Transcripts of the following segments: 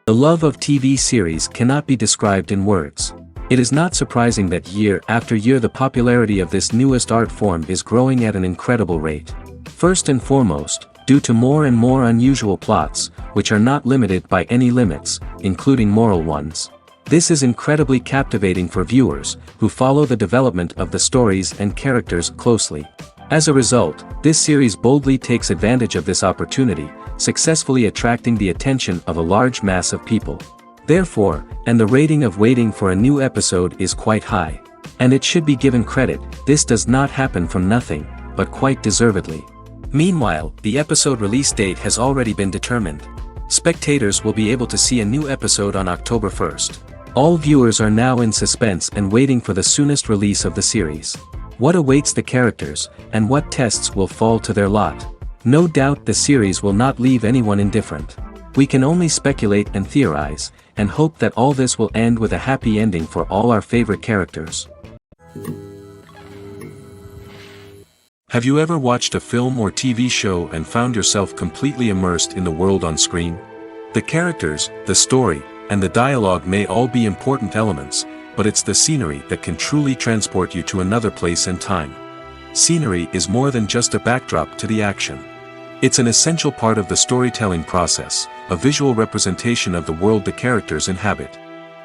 The love of TV series cannot be described in words. It is not surprising that year after year the popularity of this newest art form is growing at an incredible rate. First and foremost, due to more and more unusual plots, which are not limited by any limits, including moral ones. This is incredibly captivating for viewers, who follow the development of the stories and characters closely. As a result, this series boldly takes advantage of this opportunity, successfully attracting the attention of a large mass of people. Therefore, and the rating of waiting for a new episode is quite high. And it should be given credit, this does not happen from nothing, but quite deservedly. Meanwhile, the episode release date has already been determined. Spectators will be able to see a new episode on October 1st. All viewers are now in suspense and waiting for the soonest release of the series. What awaits the characters, and what tests will fall to their lot? No doubt the series will not leave anyone indifferent. We can only speculate and theorize, and hope that all this will end with a happy ending for all our favorite characters. Have you ever watched a film or TV show and found yourself completely immersed in the world on screen? The characters, the story, and the dialogue may all be important elements, but it's the scenery that can truly transport you to another place and time. Scenery is more than just a backdrop to the action. It's an essential part of the storytelling process, a visual representation of the world the characters inhabit.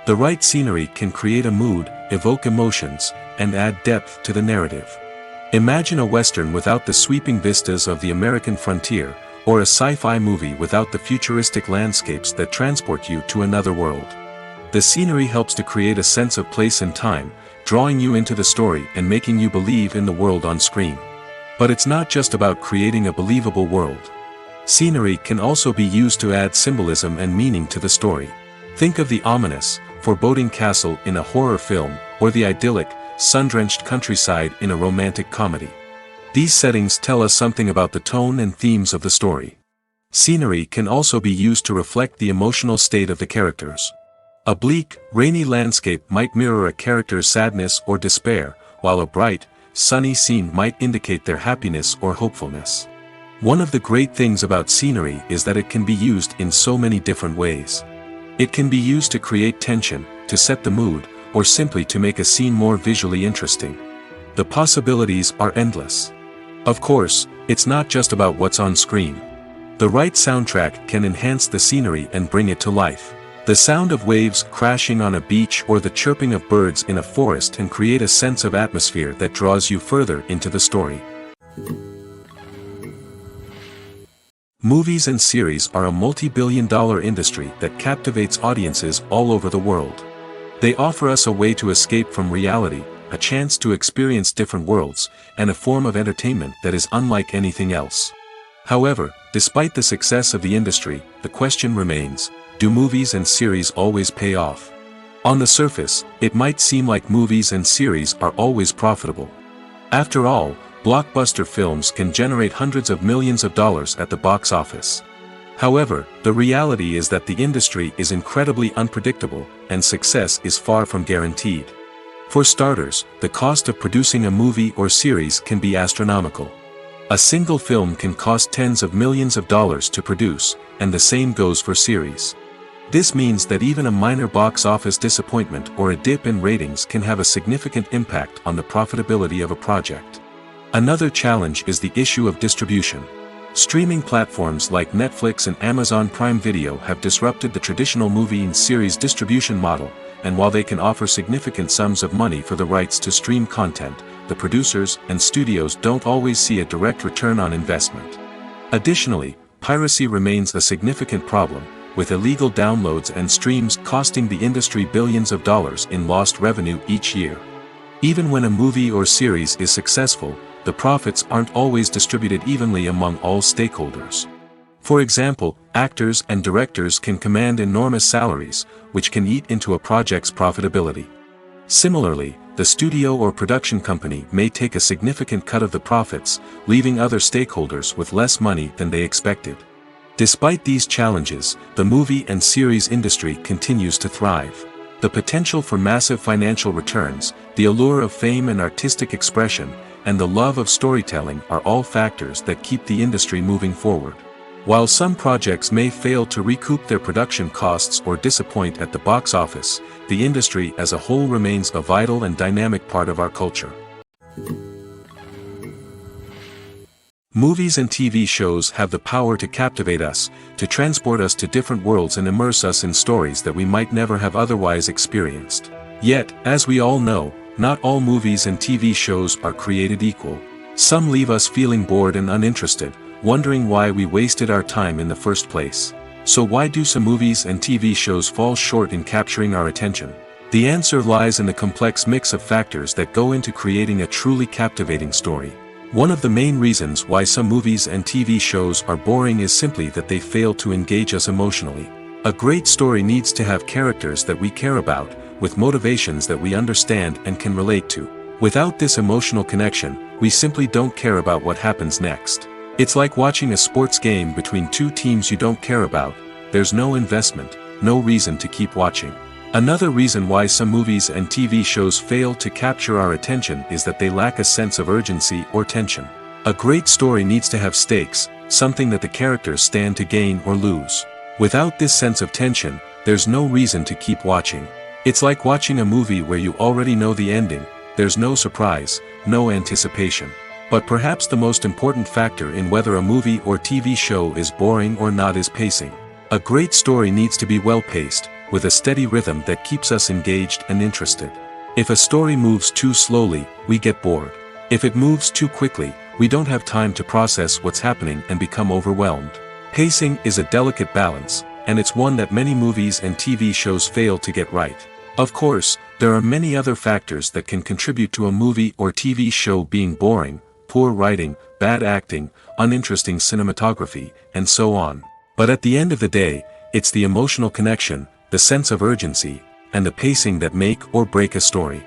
The right scenery can create a mood, evoke emotions, and add depth to the narrative. Imagine a Western without the sweeping vistas of the American frontier, or a sci-fi movie without the futuristic landscapes that transport you to another world. The scenery helps to create a sense of place and time, drawing you into the story and making you believe in the world on screen. But it's not just about creating a believable world. Scenery can also be used to add symbolism and meaning to the story. Think of the ominous, foreboding castle in a horror film, or the idyllic, sun-drenched countryside in a romantic comedy. These settings tell us something about the tone and themes of the story. Scenery can also be used to reflect the emotional state of the characters. A bleak, rainy landscape might mirror a character's sadness or despair, while a bright, sunny scene might indicate their happiness or hopefulness. One of the great things about scenery is that it can be used in so many different ways. It can be used to create tension, to set the mood, or simply to make a scene more visually interesting. The possibilities are endless. Of course, it's not just about what's on screen. The right soundtrack can enhance the scenery and bring it to life. The sound of waves crashing on a beach or the chirping of birds in a forest can create a sense of atmosphere that draws you further into the story. Movies and series are a multi-billion-dollar industry that captivates audiences all over the world. They offer us a way to escape from reality, a chance to experience different worlds, and a form of entertainment that is unlike anything else. However, despite the success of the industry, the question remains, do movies and series always pay off? On the surface, it might seem like movies and series are always profitable. After all, blockbuster films can generate hundreds of millions of dollars at the box office. However, the reality is that the industry is incredibly unpredictable, and success is far from guaranteed. For starters, the cost of producing a movie or series can be astronomical. A single film can cost tens of millions of dollars to produce, and the same goes for series. This means that even a minor box office disappointment or a dip in ratings can have a significant impact on the profitability of a project. Another challenge is the issue of distribution. Streaming platforms like Netflix and Amazon Prime Video have disrupted the traditional movie and series distribution model, and while they can offer significant sums of money for the rights to stream content, the producers and studios don't always see a direct return on investment. Additionally, piracy remains a significant problem, with illegal downloads and streams costing the industry billions of dollars in lost revenue each year. Even when a movie or series is successful, the profits aren't always distributed evenly among all stakeholders. For example, actors and directors can command enormous salaries, which can eat into a project's profitability. Similarly, the studio or production company may take a significant cut of the profits, leaving other stakeholders with less money than they expected. Despite these challenges, the movie and series industry continues to thrive. The potential for massive financial returns, the allure of fame and artistic expression, and the love of storytelling are all factors that keep the industry moving forward. While some projects may fail to recoup their production costs or disappoint at the box office, the industry as a whole remains a vital and dynamic part of our culture. Movies and TV shows have the power to captivate us, to transport us to different worlds and immerse us in stories that we might never have otherwise experienced. Yet, as we all know, not all movies and TV shows are created equal. Some leave us feeling bored and uninterested, wondering why we wasted our time in the first place. So why do some movies and TV shows fall short in capturing our attention? The answer lies in the complex mix of factors that go into creating a truly captivating story. One of the main reasons why some movies and TV shows are boring is simply that they fail to engage us emotionally. A great story needs to have characters that we care about, with motivations that we understand and can relate to. Without this emotional connection, we simply don't care about what happens next. It's like watching a sports game between two teams you don't care about. There's no investment, no reason to keep watching. Another reason why some movies and TV shows fail to capture our attention is that they lack a sense of urgency or tension. A great story needs to have stakes, something that the characters stand to gain or lose. Without this sense of tension, there's no reason to keep watching. It's like watching a movie where you already know the ending. There's no surprise, no anticipation. But perhaps the most important factor in whether a movie or TV show is boring or not is pacing. A great story needs to be well-paced, with a steady rhythm that keeps us engaged and interested. If a story moves too slowly, we get bored. If it moves too quickly, we don't have time to process what's happening and become overwhelmed. Pacing is a delicate balance, and it's one that many movies and TV shows fail to get right. Of course, there are many other factors that can contribute to a movie or TV show being boring: poor writing, bad acting, uninteresting cinematography, and so on. But at the end of the day, it's the emotional connection, the sense of urgency, and the pacing that make or break a story.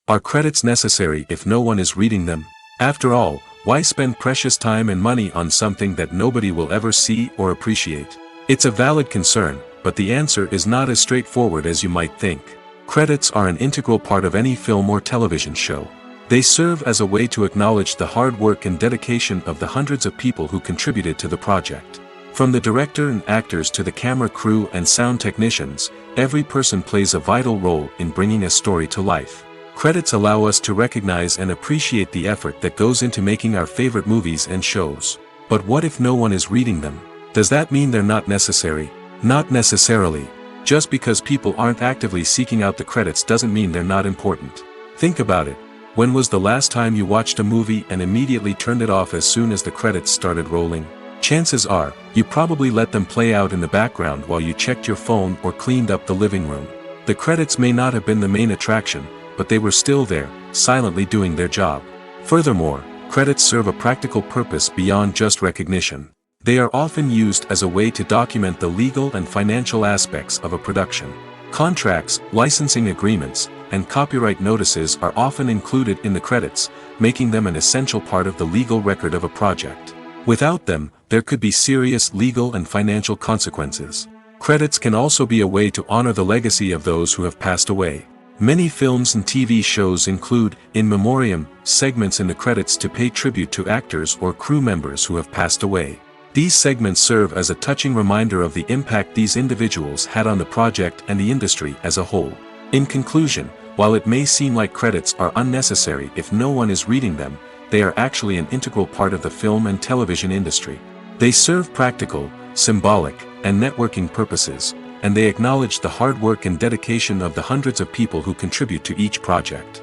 Are credits necessary if no one is reading them? After all, why spend precious time and money on something that nobody will ever see or appreciate? It's a valid concern, but the answer is not as straightforward as you might think. Credits are an integral part of any film or television show. They serve as a way to acknowledge the hard work and dedication of the hundreds of people who contributed to the project. From the director and actors to the camera crew and sound technicians, every person plays a vital role in bringing a story to life. Credits allow us to recognize and appreciate the effort that goes into making our favorite movies and shows. But what if no one is reading them? Does that mean they're not necessary? Not necessarily. Just because people aren't actively seeking out the credits doesn't mean they're not important. Think about it. When was the last time you watched a movie and immediately turned it off as soon as the credits started rolling? Chances are, you probably let them play out in the background while you checked your phone or cleaned up the living room. The credits may not have been the main attraction, but they were still there, silently doing their job. Furthermore, credits serve a practical purpose beyond just recognition. They are often used as a way to document the legal and financial aspects of a production. Contracts, licensing agreements, and copyright notices are often included in the credits, making them an essential part of the legal record of a project. Without them, there could be serious legal and financial consequences. Credits can also be a way to honor the legacy of those who have passed away. Many films and TV shows include, in memoriam, segments in the credits to pay tribute to actors or crew members who have passed away. These segments serve as a touching reminder of the impact these individuals had on the project and the industry as a whole. In conclusion, while it may seem like credits are unnecessary if no one is reading them, they are actually an integral part of the film and television industry. They serve practical, symbolic, and networking purposes, and they acknowledge the hard work and dedication of the hundreds of people who contribute to each project.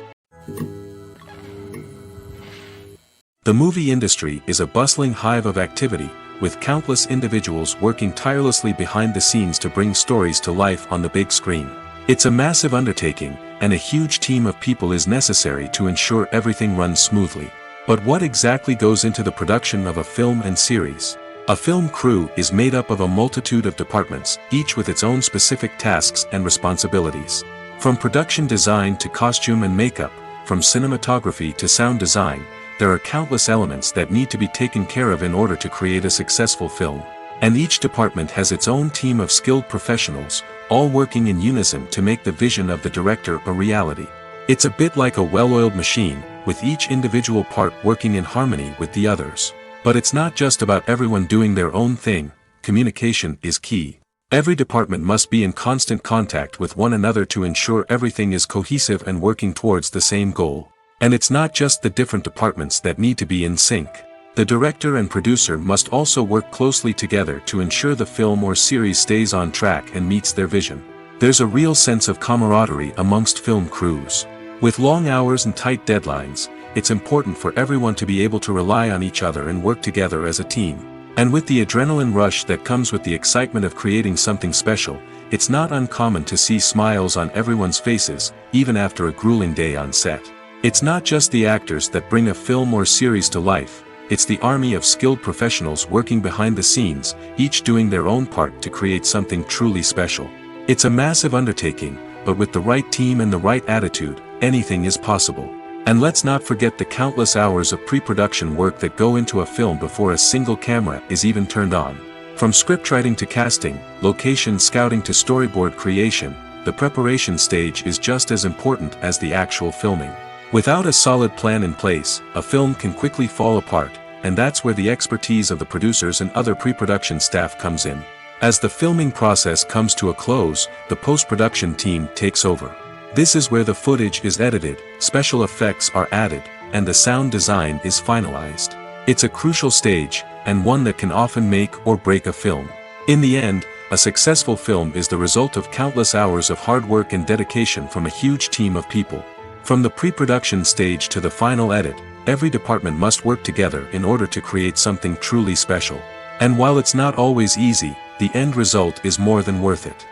The movie industry is a bustling hive of activity, with countless individuals working tirelessly behind the scenes to bring stories to life on the big screen. It's a massive undertaking, and a huge team of people is necessary to ensure everything runs smoothly. But what exactly goes into the production of a film and series? A film crew is made up of a multitude of departments, each with its own specific tasks and responsibilities. From production design to costume and makeup, from cinematography to sound design, there are countless elements that need to be taken care of in order to create a successful film. And each department has its own team of skilled professionals, all working in unison to make the vision of the director a reality. It's a bit like a well-oiled machine, with each individual part working in harmony with the others. But it's not just about everyone doing their own thing. Communication is key. Every department must be in constant contact with one another to ensure everything is cohesive and working towards the same goal. And it's not just the different departments that need to be in sync. The director and producer must also work closely together to ensure the film or series stays on track and meets their vision. There's a real sense of camaraderie amongst film crews. With long hours and tight deadlines, it's important for everyone to be able to rely on each other and work together as a team. And with the adrenaline rush that comes with the excitement of creating something special, it's not uncommon to see smiles on everyone's faces, even after a grueling day on set. It's not just the actors that bring a film or series to life, it's the army of skilled professionals working behind the scenes, each doing their own part to create something truly special. It's a massive undertaking, but with the right team and the right attitude, anything is possible. And let's not forget the countless hours of pre-production work that go into a film before a single camera is even turned on. From scriptwriting to casting, location scouting to storyboard creation, the preparation stage is just as important as the actual filming. Without a solid plan in place, a film can quickly fall apart, and that's where the expertise of the producers and other pre-production staff comes in. As the filming process comes to a close, the post-production team takes over. This is where the footage is edited, special effects are added, and the sound design is finalized. It's a crucial stage, and one that can often make or break a film. In the end, a successful film is the result of countless hours of hard work and dedication from a huge team of people. From the pre-production stage to the final edit, every department must work together in order to create something truly special. And while it's not always easy, the end result is more than worth it.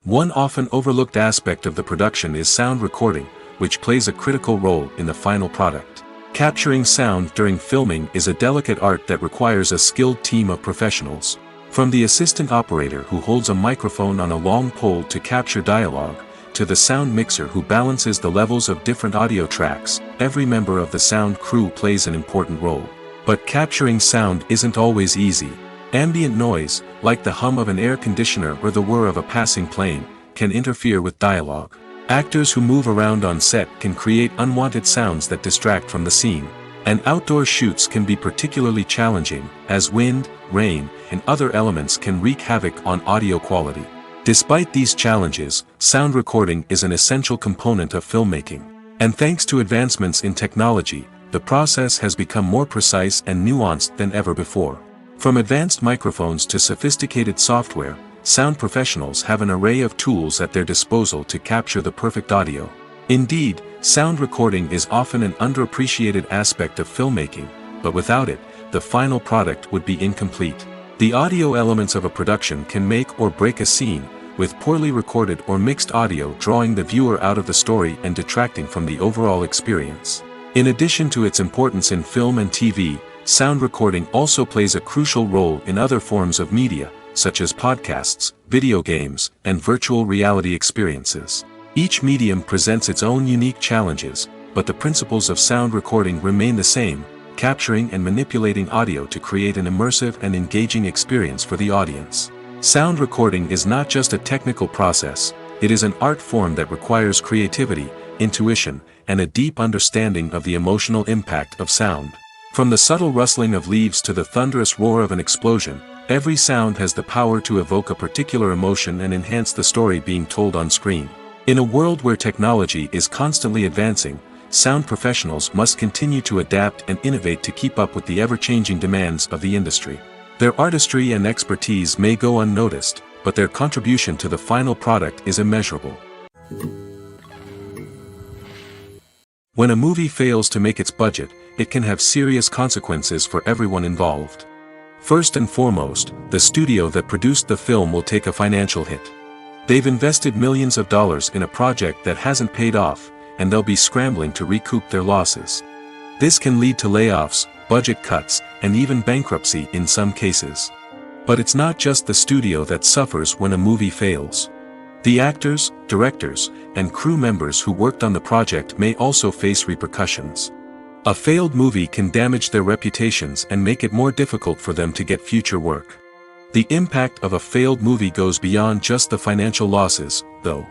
One often overlooked aspect of the production is sound recording, which plays a critical role in the final product. Capturing sound during filming is a delicate art that requires a skilled team of professionals. From the assistant operator who holds a microphone on a long pole to capture dialogue, to the sound mixer who balances the levels of different audio tracks, every member of the sound crew plays an important role. But capturing sound isn't always easy. Ambient noise, like the hum of an air conditioner or the whir of a passing plane, can interfere with dialogue. Actors who move around on set can create unwanted sounds that distract from the scene. And outdoor shoots can be particularly challenging, as wind, rain, and other elements can wreak havoc on audio quality. Despite these challenges, sound recording is an essential component of filmmaking. And thanks to advancements in technology, the process has become more precise and nuanced than ever before. From advanced microphones to sophisticated software, sound professionals have an array of tools at their disposal to capture the perfect audio. Indeed, sound recording is often an underappreciated aspect of filmmaking, but without it, the final product would be incomplete. The audio elements of a production can make or break a scene, with poorly recorded or mixed audio drawing the viewer out of the story and detracting from the overall experience. In addition to its importance in film and TV, sound recording also plays a crucial role in other forms of media, such as podcasts, video games, and virtual reality experiences. Each medium presents its own unique challenges, but the principles of sound recording remain the same, capturing and manipulating audio to create an immersive and engaging experience for the audience. Sound recording is not just a technical process, it is an art form that requires creativity, intuition, and a deep understanding of the emotional impact of sound. From the subtle rustling of leaves to the thunderous roar of an explosion, every sound has the power to evoke a particular emotion and enhance the story being told on screen. In a world where technology is constantly advancing, sound professionals must continue to adapt and innovate to keep up with the ever-changing demands of the industry. Their artistry and expertise may go unnoticed, but their contribution to the final product is immeasurable. When a movie fails to make its budget, it can have serious consequences for everyone involved. First and foremost, the studio that produced the film will take a financial hit. They've invested millions of dollars in a project that hasn't paid off, and they'll be scrambling to recoup their losses. This can lead to layoffs, budget cuts, and even bankruptcy in some cases. But it's not just the studio that suffers when a movie fails. The actors, directors, and crew members who worked on the project may also face repercussions. A failed movie can damage their reputations and make it more difficult for them to get future work. The impact of a failed movie goes beyond just the financial losses, though.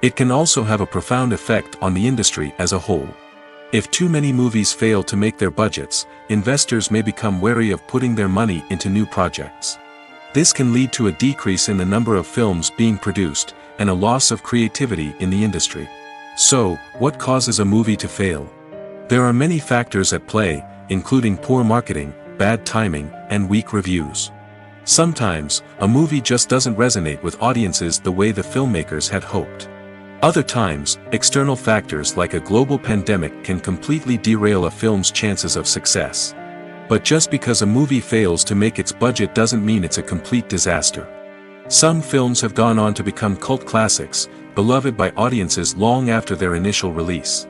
It can also have a profound effect on the industry as a whole. If too many movies fail to make their budgets, investors may become wary of putting their money into new projects. This can lead to a decrease in the number of films being produced, and a loss of creativity in the industry. So, what causes a movie to fail? There are many factors at play, including poor marketing, bad timing, and weak reviews. Sometimes, a movie just doesn't resonate with audiences the way the filmmakers had hoped. Other times, external factors like a global pandemic can completely derail a film's chances of success. But just because a movie fails to make its budget doesn't mean it's a complete disaster. Some films have gone on to become cult classics, beloved by audiences long after their initial release.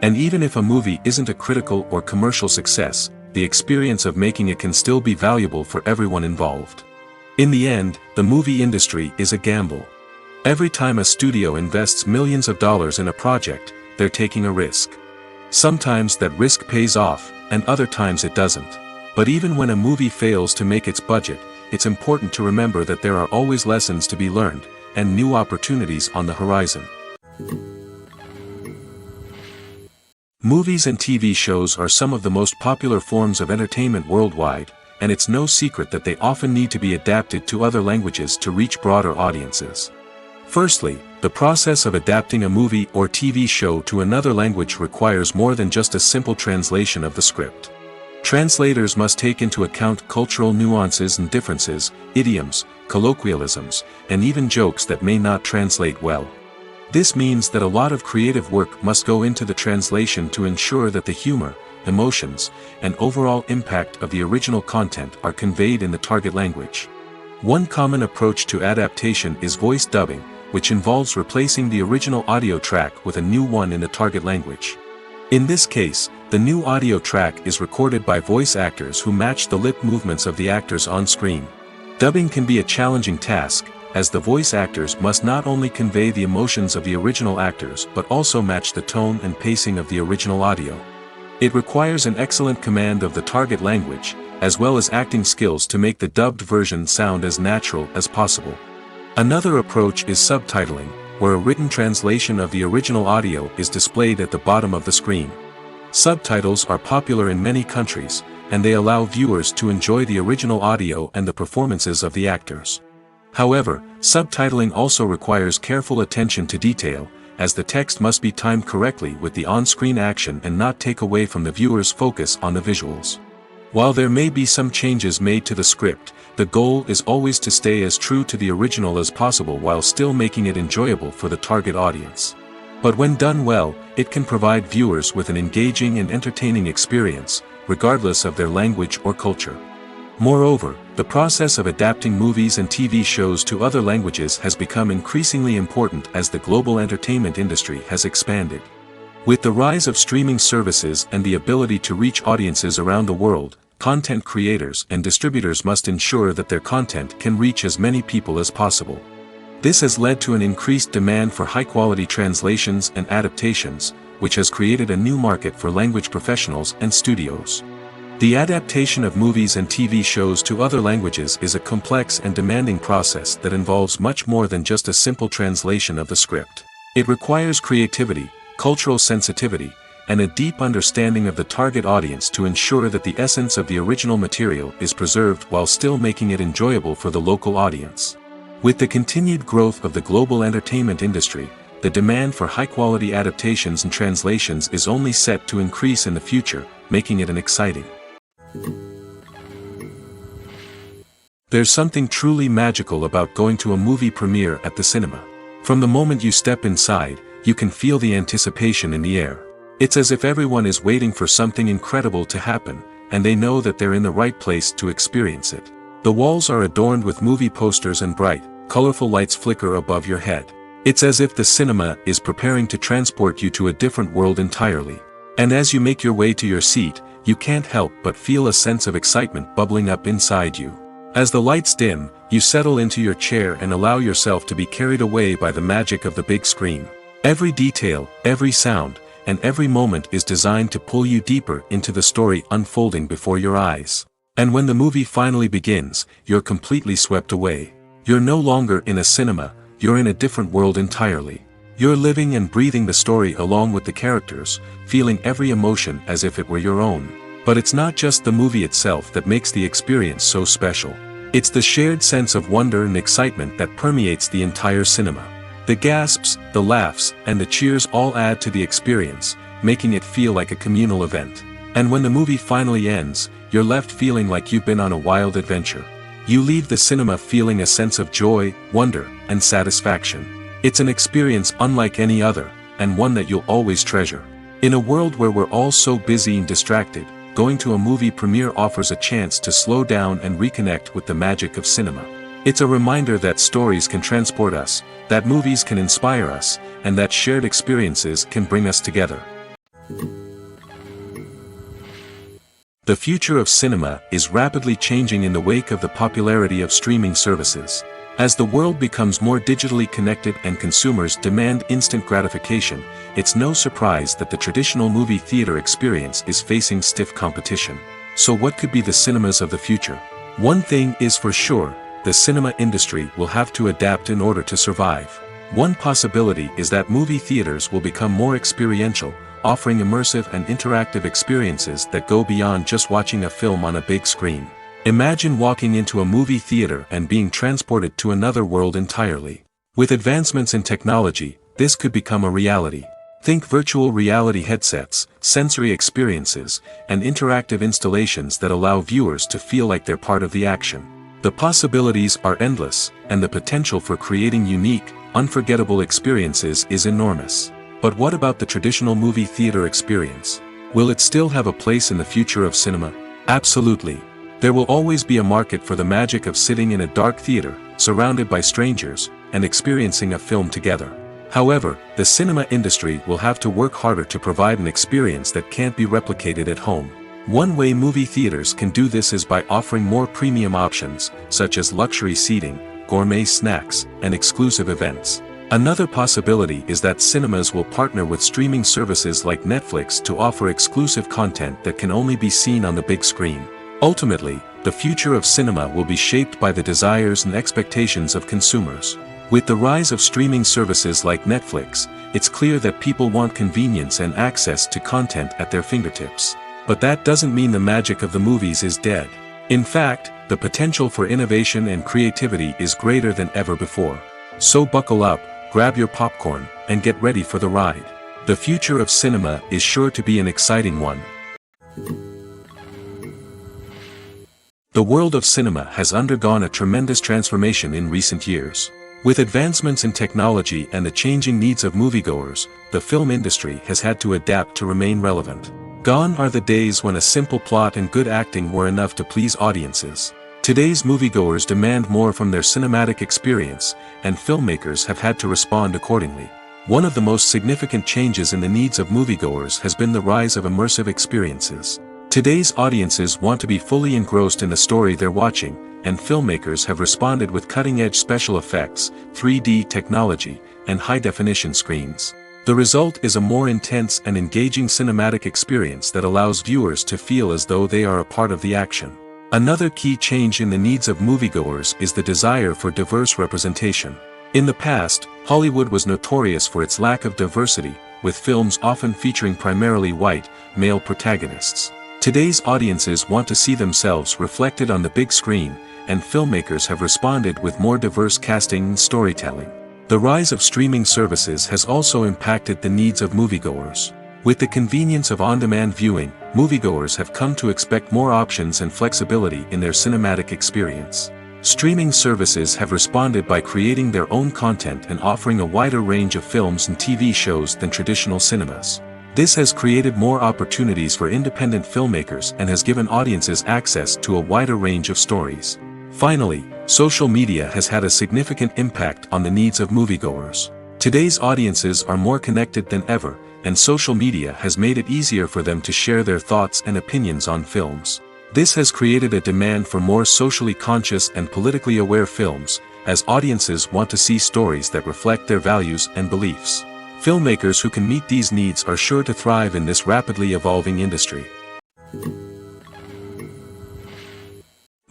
And even if a movie isn't a critical or commercial success, the experience of making it can still be valuable for everyone involved. In the end, the movie industry is a gamble. Every time a studio invests millions of dollars in a project, they're taking a risk. Sometimes that risk pays off, and other times it doesn't. But even when a movie fails to make its budget, it's important to remember that there are always lessons to be learned, and new opportunities on the horizon. Movies and TV shows are some of the most popular forms of entertainment worldwide, and it's no secret that they often need to be adapted to other languages to reach broader audiences. Firstly, the process of adapting a movie or TV show to another language requires more than just a simple translation of the script. Translators must take into account cultural nuances and differences, idioms, colloquialisms, and even jokes that may not translate well. This means that a lot of creative work must go into the translation to ensure that the humor, emotions, and overall impact of the original content are conveyed in the target language. One common approach to adaptation is voice dubbing, which involves replacing the original audio track with a new one in the target language. In this case, the new audio track is recorded by voice actors who match the lip movements of the actors on screen. Dubbing can be a challenging task, as the voice actors must not only convey the emotions of the original actors but also match the tone and pacing of the original audio. It requires an excellent command of the target language, as well as acting skills to make the dubbed version sound as natural as possible. Another approach is subtitling, where a written translation of the original audio is displayed at the bottom of the screen. Subtitles are popular in many countries, and they allow viewers to enjoy the original audio and the performances of the actors. However, subtitling also requires careful attention to detail, as the text must be timed correctly with the on-screen action and not take away from the viewer's focus on the visuals. While there may be some changes made to the script, the goal is always to stay as true to the original as possible while still making it enjoyable for the target audience. But when done well, it can provide viewers with an engaging and entertaining experience, regardless of their language or culture. Moreover, the process of adapting movies and TV shows to other languages has become increasingly important as the global entertainment industry has expanded. With the rise of streaming services and the ability to reach audiences around the world, content creators and distributors must ensure that their content can reach as many people as possible. This has led to an increased demand for high-quality translations and adaptations, which has created a new market for language professionals and studios. The adaptation of movies and TV shows to other languages is a complex and demanding process that involves much more than just a simple translation of the script. It requires creativity, cultural sensitivity, and a deep understanding of the target audience to ensure that the essence of the original material is preserved while still making it enjoyable for the local audience. With the continued growth of the global entertainment industry, the demand for high-quality adaptations and translations is only set to increase in the future, making it an exciting. There's something truly magical about going to a movie premiere at the cinema. From the moment you step inside, you can feel the anticipation in the air. It's as if everyone is waiting for something incredible to happen, and they know that they're in the right place to experience it. The walls are adorned with movie posters and bright, colorful lights flicker above your head. It's as if the cinema is preparing to transport you to a different world entirely. And as you make your way to your seat, you can't help but feel a sense of excitement bubbling up inside you. As the lights dim, you settle into your chair and allow yourself to be carried away by the magic of the big screen. Every detail, every sound, and every moment is designed to pull you deeper into the story unfolding before your eyes. And when the movie finally begins, you're completely swept away. You're no longer in a cinema, you're in a different world entirely. You're living and breathing the story along with the characters, feeling every emotion as if it were your own. But it's not just the movie itself that makes the experience so special. It's the shared sense of wonder and excitement that permeates the entire cinema. The gasps, the laughs, and the cheers all add to the experience, making it feel like a communal event. And when the movie finally ends, you're left feeling like you've been on a wild adventure. You leave the cinema feeling a sense of joy, wonder, and satisfaction. It's an experience unlike any other, and one that you'll always treasure. In a world where we're all so busy and distracted, going to a movie premiere offers a chance to slow down and reconnect with the magic of cinema. It's a reminder that stories can transport us, that movies can inspire us, and that shared experiences can bring us together. The future of cinema is rapidly changing in the wake of the popularity of streaming services. As the world becomes more digitally connected and consumers demand instant gratification, it's no surprise that the traditional movie theater experience is facing stiff competition. So what could be the cinemas of the future? One thing is for sure, the cinema industry will have to adapt in order to survive. One possibility is that movie theaters will become more experiential, offering immersive and interactive experiences that go beyond just watching a film on a big screen. Imagine walking into a movie theater and being transported to another world entirely. With advancements in technology, this could become a reality. Think virtual reality headsets, sensory experiences, and interactive installations that allow viewers to feel like they're part of the action. The possibilities are endless, and the potential for creating unique, unforgettable experiences is enormous. But what about the traditional movie theater experience? Will it still have a place in the future of cinema? Absolutely. There will always be a market for the magic of sitting in a dark theater, surrounded by strangers, and experiencing a film together. However, the cinema industry will have to work harder to provide an experience that can't be replicated at home. One way movie theaters can do this is by offering more premium options, such as luxury seating, gourmet snacks, and exclusive events. Another possibility is that cinemas will partner with streaming services like Netflix to offer exclusive content that can only be seen on the big screen. Ultimately, the future of cinema will be shaped by the desires and expectations of consumers. With the rise of streaming services like Netflix, it's clear that people want convenience and access to content at their fingertips. But that doesn't mean the magic of the movies is dead. In fact, the potential for innovation and creativity is greater than ever before. So buckle up, grab your popcorn, and get ready for the ride. The future of cinema is sure to be an exciting one. The world of cinema has undergone a tremendous transformation in recent years. With advancements in technology and the changing needs of moviegoers, the film industry has had to adapt to remain relevant. Gone are the days when a simple plot and good acting were enough to please audiences. Today's moviegoers demand more from their cinematic experience, and filmmakers have had to respond accordingly. One of the most significant changes in the needs of moviegoers has been the rise of immersive experiences. Today's audiences want to be fully engrossed in the story they're watching, and filmmakers have responded with cutting-edge special effects, 3D technology, and high-definition screens. The result is a more intense and engaging cinematic experience that allows viewers to feel as though they are a part of the action. Another key change in the needs of moviegoers is the desire for diverse representation. In the past, Hollywood was notorious for its lack of diversity, with films often featuring primarily white, male protagonists. Today's audiences want to see themselves reflected on the big screen, and filmmakers have responded with more diverse casting and storytelling. The rise of streaming services has also impacted the needs of moviegoers. With the convenience of on-demand viewing, moviegoers have come to expect more options and flexibility in their cinematic experience. Streaming services have responded by creating their own content and offering a wider range of films and TV shows than traditional cinemas. This has created more opportunities for independent filmmakers and has given audiences access to a wider range of stories. Finally, social media has had a significant impact on the needs of moviegoers. Today's audiences are more connected than ever, and social media has made it easier for them to share their thoughts and opinions on films. This has created a demand for more socially conscious and politically aware films, as audiences want to see stories that reflect their values and beliefs. Filmmakers who can meet these needs are sure to thrive in this rapidly evolving industry.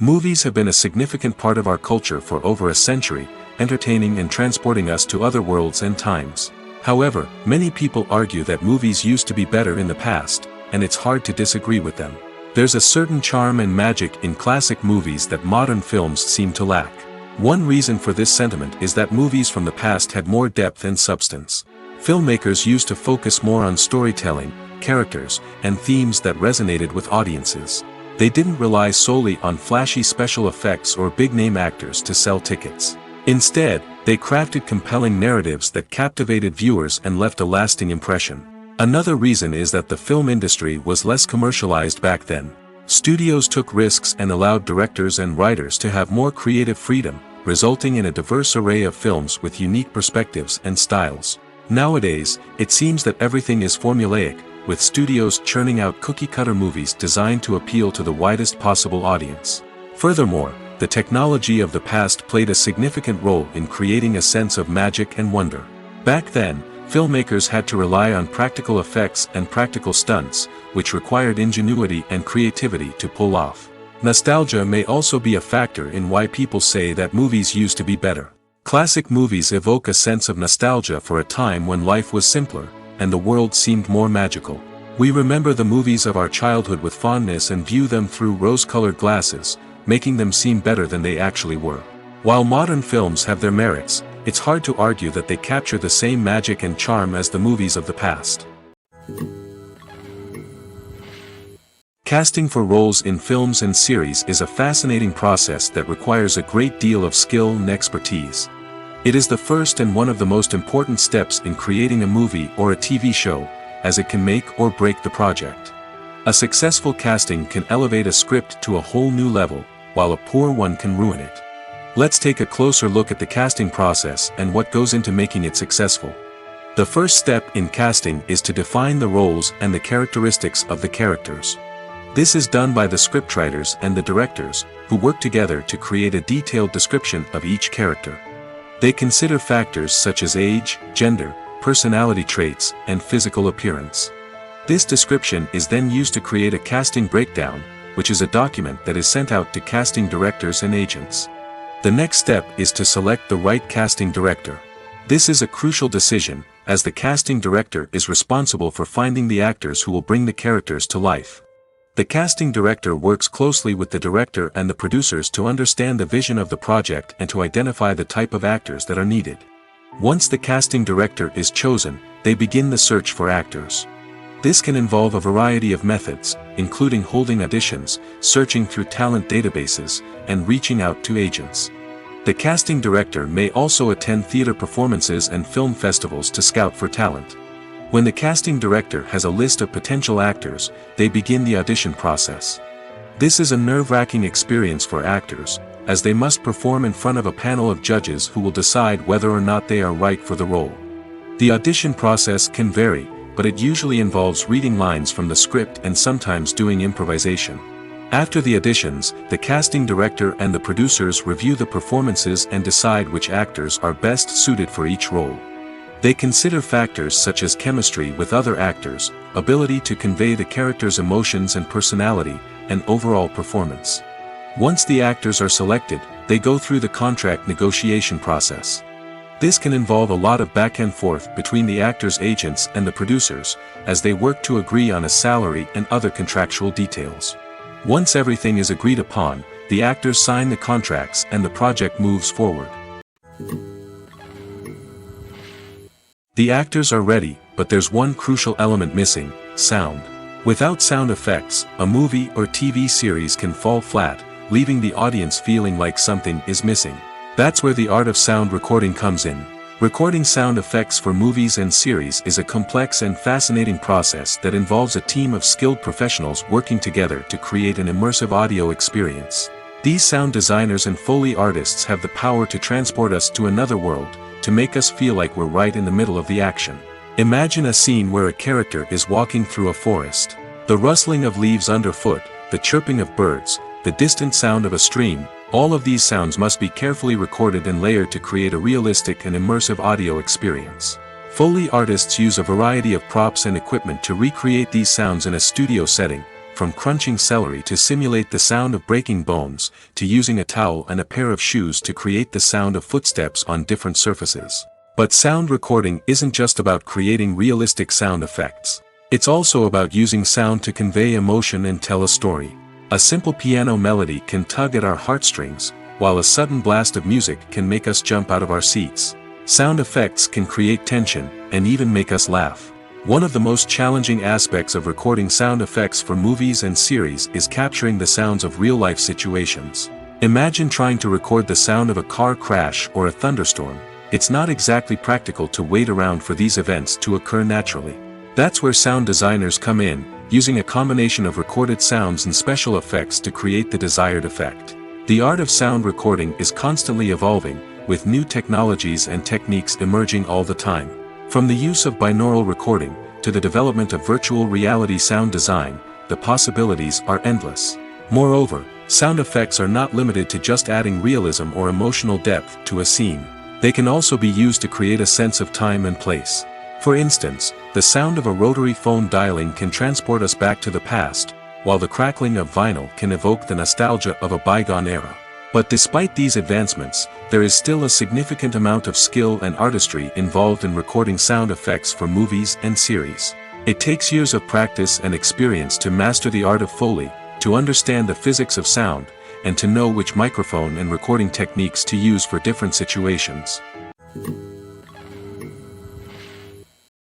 Movies have been a significant part of our culture for over a century, entertaining and transporting us to other worlds and times. However, many people argue that movies used to be better in the past, and it's hard to disagree with them. There's a certain charm and magic in classic movies that modern films seem to lack. One reason for this sentiment is that movies from the past had more depth and substance. Filmmakers used to focus more on storytelling, characters, and themes that resonated with audiences. They didn't rely solely on flashy special effects or big-name actors to sell tickets. Instead, they crafted compelling narratives that captivated viewers and left a lasting impression. Another reason is that the film industry was less commercialized back then. Studios took risks and allowed directors and writers to have more creative freedom, resulting in a diverse array of films with unique perspectives and styles. Nowadays, it seems that everything is formulaic, with studios churning out cookie-cutter movies designed to appeal to the widest possible audience. Furthermore, the technology of the past played a significant role in creating a sense of magic and wonder. Back then, filmmakers had to rely on practical effects and practical stunts, which required ingenuity and creativity to pull off. Nostalgia may also be a factor in why people say that movies used to be better. Classic movies evoke a sense of nostalgia for a time when life was simpler, and the world seemed more magical. We remember the movies of our childhood with fondness and view them through rose-colored glasses, making them seem better than they actually were. While modern films have their merits, it's hard to argue that they capture the same magic and charm as the movies of the past. Casting for roles in films and series is a fascinating process that requires a great deal of skill and expertise. It is the first and one of the most important steps in creating a movie or a TV show, as it can make or break the project. A successful casting can elevate a script to a whole new level, while a poor one can ruin it. Let's take a closer look at the casting process and what goes into making it successful. The first step in casting is to define the roles and the characteristics of the characters. This is done by the scriptwriters and the directors, who work together to create a detailed description of each character. They consider factors such as age, gender, personality traits, and physical appearance. This description is then used to create a casting breakdown, which is a document that is sent out to casting directors and agents. The next step is to select the right casting director. This is a crucial decision, as the casting director is responsible for finding the actors who will bring the characters to life. The casting director works closely with the director and the producers to understand the vision of the project and to identify the type of actors that are needed. Once the casting director is chosen, they begin the search for actors. This can involve a variety of methods, including holding auditions, searching through talent databases, and reaching out to agents. The casting director may also attend theater performances and film festivals to scout for talent. When the casting director has a list of potential actors, they begin the audition process. This is a nerve-wracking experience for actors, as they must perform in front of a panel of judges who will decide whether or not they are right for the role. The audition process can vary, but it usually involves reading lines from the script and sometimes doing improvisation. After the auditions, the casting director and the producers review the performances and decide which actors are best suited for each role. They consider factors such as chemistry with other actors, ability to convey the character's emotions and personality, and overall performance. Once the actors are selected, they go through the contract negotiation process. This can involve a lot of back and forth between the actors' agents and the producers, as they work to agree on a salary and other contractual details. Once everything is agreed upon, the actors sign the contracts and the project moves forward. The actors are ready, but there's one crucial element missing: sound. Without sound effects, a movie or TV series can fall flat, leaving the audience feeling like something is missing. That's where the art of sound recording comes in. Recording sound effects for movies and series is a complex and fascinating process that involves a team of skilled professionals working together to create an immersive audio experience. These sound designers and Foley artists have the power to transport us to another world, to make us feel like we're right in the middle of the action. Imagine a scene where a character is walking through a forest. The rustling of leaves underfoot, the chirping of birds, the distant sound of a stream, all of these sounds must be carefully recorded and layered to create a realistic and immersive audio experience. Foley artists use a variety of props and equipment to recreate these sounds in a studio setting, from crunching celery to simulate the sound of breaking bones, to using a towel and a pair of shoes to create the sound of footsteps on different surfaces. But sound recording isn't just about creating realistic sound effects. It's also about using sound to convey emotion and tell a story. A simple piano melody can tug at our heartstrings, while a sudden blast of music can make us jump out of our seats. Sound effects can create tension, and even make us laugh. One of the most challenging aspects of recording sound effects for movies and series is capturing the sounds of real-life situations. Imagine trying to record the sound of a car crash or a thunderstorm. It's not exactly practical to wait around for these events to occur naturally. That's where sound designers come in, using a combination of recorded sounds and special effects to create the desired effect. The art of sound recording is constantly evolving, with new technologies and techniques emerging all the time. From the use of binaural recording, to the development of virtual reality sound design, the possibilities are endless. Moreover, sound effects are not limited to just adding realism or emotional depth to a scene. They can also be used to create a sense of time and place. For instance, the sound of a rotary phone dialing can transport us back to the past, while the crackling of vinyl can evoke the nostalgia of a bygone era. But despite these advancements, there is still a significant amount of skill and artistry involved in recording sound effects for movies and series. It takes years of practice and experience to master the art of Foley, to understand the physics of sound, and to know which microphone and recording techniques to use for different situations.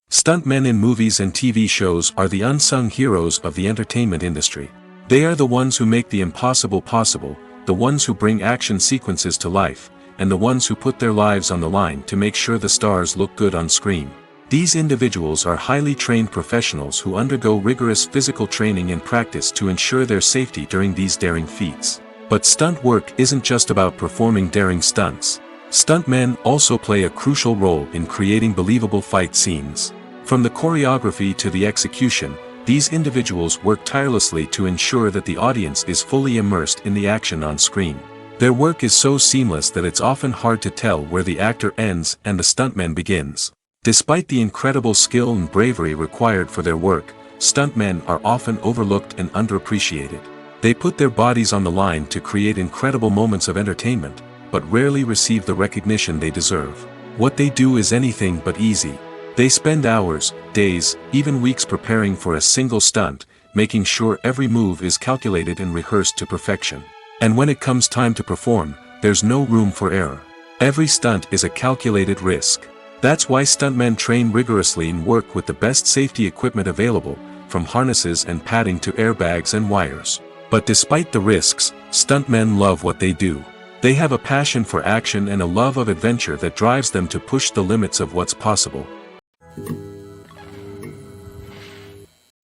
Stuntmen in movies and TV shows are the unsung heroes of the entertainment industry. They are the ones who make the impossible possible, the ones who bring action sequences to life, and the ones who put their lives on the line to make sure the stars look good on screen. These individuals are highly trained professionals who undergo rigorous physical training and practice to ensure their safety during these daring feats. But stunt work isn't just about performing daring stunts. Stuntmen also play a crucial role in creating believable fight scenes. From the choreography to the execution, these individuals work tirelessly to ensure that the audience is fully immersed in the action on screen. Their work is so seamless that it's often hard to tell where the actor ends and the stuntman begins. Despite the incredible skill and bravery required for their work, stuntmen are often overlooked and underappreciated. They put their bodies on the line to create incredible moments of entertainment, but rarely receive the recognition they deserve. What they do is anything but easy. They spend hours, days, even weeks preparing for a single stunt, making sure every move is calculated and rehearsed to perfection. And when it comes time to perform, there's no room for error. Every stunt is a calculated risk. That's why stuntmen train rigorously and work with the best safety equipment available, from harnesses and padding to airbags and wires. But despite the risks, stuntmen love what they do. They have a passion for action and a love of adventure that drives them to push the limits of what's possible.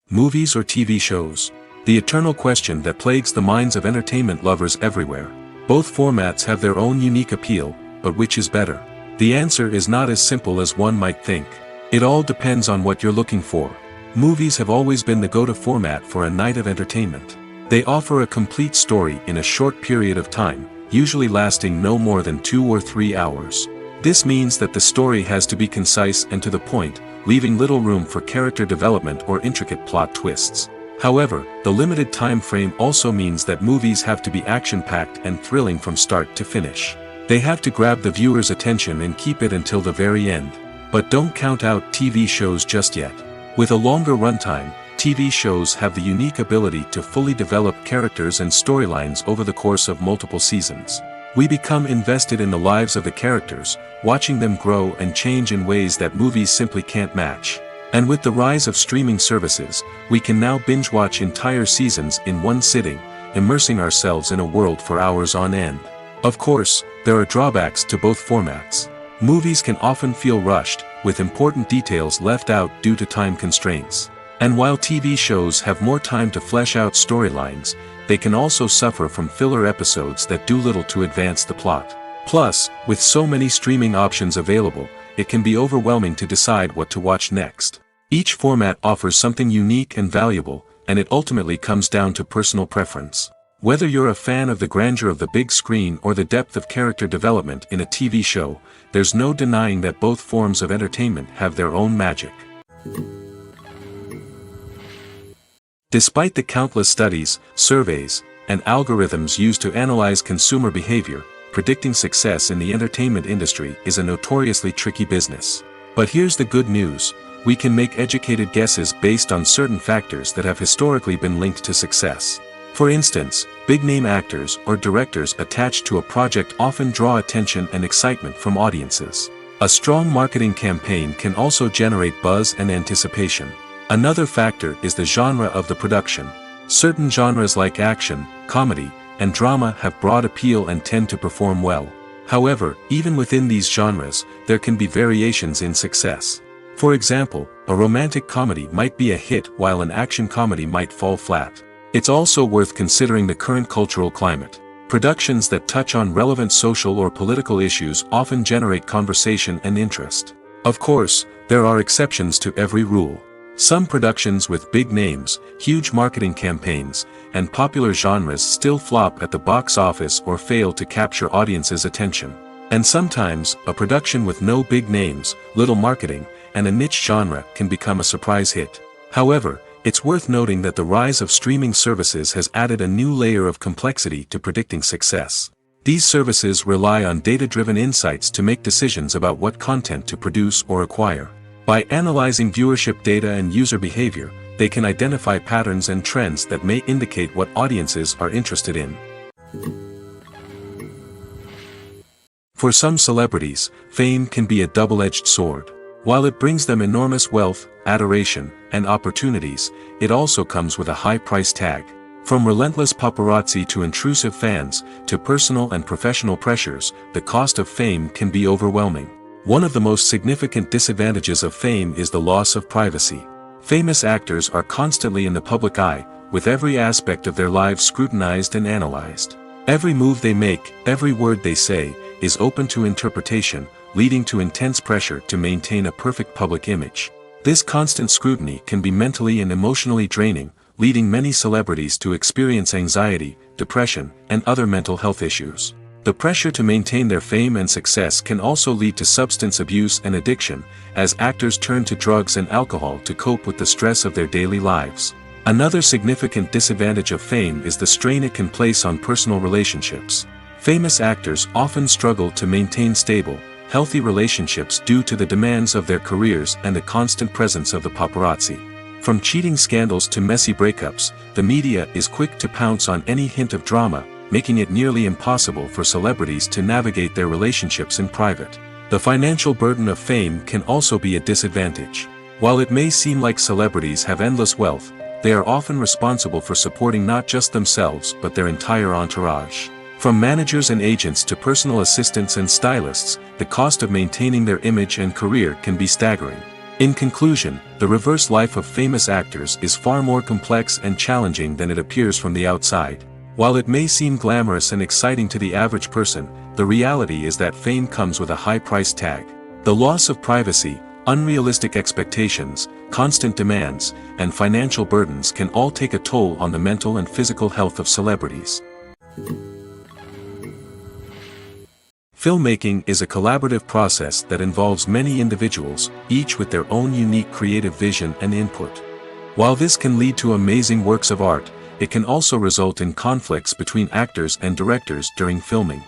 Movies or TV shows? The eternal question that plagues the minds of entertainment lovers everywhere. Both formats have their own unique appeal, but which is better? The answer is not as simple as one might think. It all depends on what you're looking for. Movies have always been the go-to format for a night of entertainment. They offer a complete story in a short period of time, usually lasting no more than 2 or 3 hours. This means that the story has to be concise and to the point, leaving little room for character development or intricate plot twists. However, the limited time frame also means that movies have to be action-packed and thrilling from start to finish. They have to grab the viewer's attention and keep it until the very end. But don't count out TV shows just yet. With a longer runtime, TV shows have the unique ability to fully develop characters and storylines over the course of multiple seasons. We become invested in the lives of the characters, watching them grow and change in ways that movies simply can't match. And with the rise of streaming services, we can now binge-watch entire seasons in one sitting, immersing ourselves in a world for hours on end. Of course, there are drawbacks to both formats. Movies can often feel rushed, with important details left out due to time constraints. And while TV shows have more time to flesh out storylines, they can also suffer from filler episodes that do little to advance the plot. Plus, with so many streaming options available, it can be overwhelming to decide what to watch next. Each format offers something unique and valuable, and it ultimately comes down to personal preference. Whether you're a fan of the grandeur of the big screen or the depth of character development in a TV show, there's no denying that both forms of entertainment have their own magic. Despite the countless studies, surveys, and algorithms used to analyze consumer behavior, predicting success in the entertainment industry is a notoriously tricky business. But here's the good news: we can make educated guesses based on certain factors that have historically been linked to success. For instance, big-name actors or directors attached to a project often draw attention and excitement from audiences. A strong marketing campaign can also generate buzz and anticipation. Another factor is the genre of the production. Certain genres like action, comedy, and drama have broad appeal and tend to perform well. However, even within these genres, there can be variations in success. For example, a romantic comedy might be a hit while an action comedy might fall flat. It's also worth considering the current cultural climate. Productions that touch on relevant social or political issues often generate conversation and interest. Of course, there are exceptions to every rule. Some productions with big names, huge marketing campaigns, and popular genres still flop at the box office or fail to capture audiences' attention. And sometimes, a production with no big names, little marketing, and a niche genre can become a surprise hit. However, it's worth noting that the rise of streaming services has added a new layer of complexity to predicting success. These services rely on data-driven insights to make decisions about what content to produce or acquire. By analyzing viewership data and user behavior, they can identify patterns and trends that may indicate what audiences are interested in. For some celebrities, fame can be a double-edged sword. While it brings them enormous wealth, adoration, and opportunities, it also comes with a high price tag. From relentless paparazzi to intrusive fans, to personal and professional pressures, the cost of fame can be overwhelming. One of the most significant disadvantages of fame is the loss of privacy. Famous actors are constantly in the public eye, with every aspect of their lives scrutinized and analyzed. Every move they make, every word they say, is open to interpretation, leading to intense pressure to maintain a perfect public image. This constant scrutiny can be mentally and emotionally draining, leading many celebrities to experience anxiety, depression, and other mental health issues. The pressure to maintain their fame and success can also lead to substance abuse and addiction, as actors turn to drugs and alcohol to cope with the stress of their daily lives. Another significant disadvantage of fame is the strain it can place on personal relationships. Famous actors often struggle to maintain stable, healthy relationships due to the demands of their careers and the constant presence of the paparazzi. From cheating scandals to messy breakups, the media is quick to pounce on any hint of drama, making it nearly impossible for celebrities to navigate their relationships in private. The financial burden of fame can also be a disadvantage. While it may seem like celebrities have endless wealth, they are often responsible for supporting not just themselves but their entire entourage. From managers and agents to personal assistants and stylists, the cost of maintaining their image and career can be staggering. In conclusion, the reverse life of famous actors is far more complex and challenging than it appears from the outside. While it may seem glamorous and exciting to the average person, the reality is that fame comes with a high price tag. The loss of privacy, unrealistic expectations, constant demands, and financial burdens can all take a toll on the mental and physical health of celebrities. Filmmaking is a collaborative process that involves many individuals, each with their own unique creative vision and input. While this can lead to amazing works of art, it can also result in conflicts between actors and directors during filming.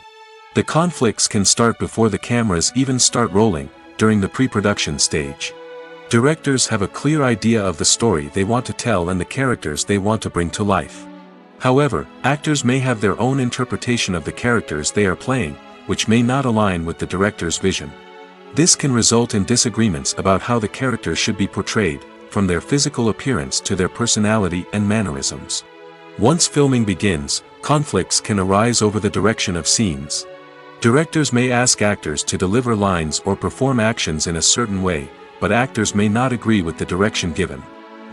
The conflicts can start before the cameras even start rolling, during the pre-production stage. Directors have a clear idea of the story they want to tell and the characters they want to bring to life. However, actors may have their own interpretation of the characters they are playing, which may not align with the director's vision. This can result in disagreements about how the characters should be portrayed, from their physical appearance to their personality and mannerisms. Once filming begins, conflicts can arise over the direction of scenes. Directors may ask actors to deliver lines or perform actions in a certain way, but actors may not agree with the direction given.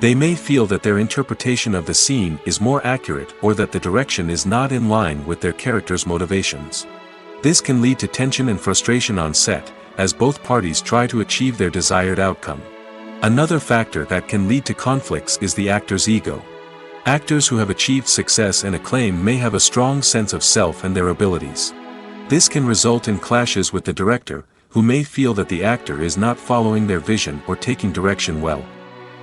They may feel that their interpretation of the scene is more accurate or that the direction is not in line with their character's motivations. This can lead to tension and frustration on set, as both parties try to achieve their desired outcome. Another factor that can lead to conflicts is the actor's ego. Actors who have achieved success and acclaim may have a strong sense of self and their abilities. This can result in clashes with the director, who may feel that the actor is not following their vision or taking direction well.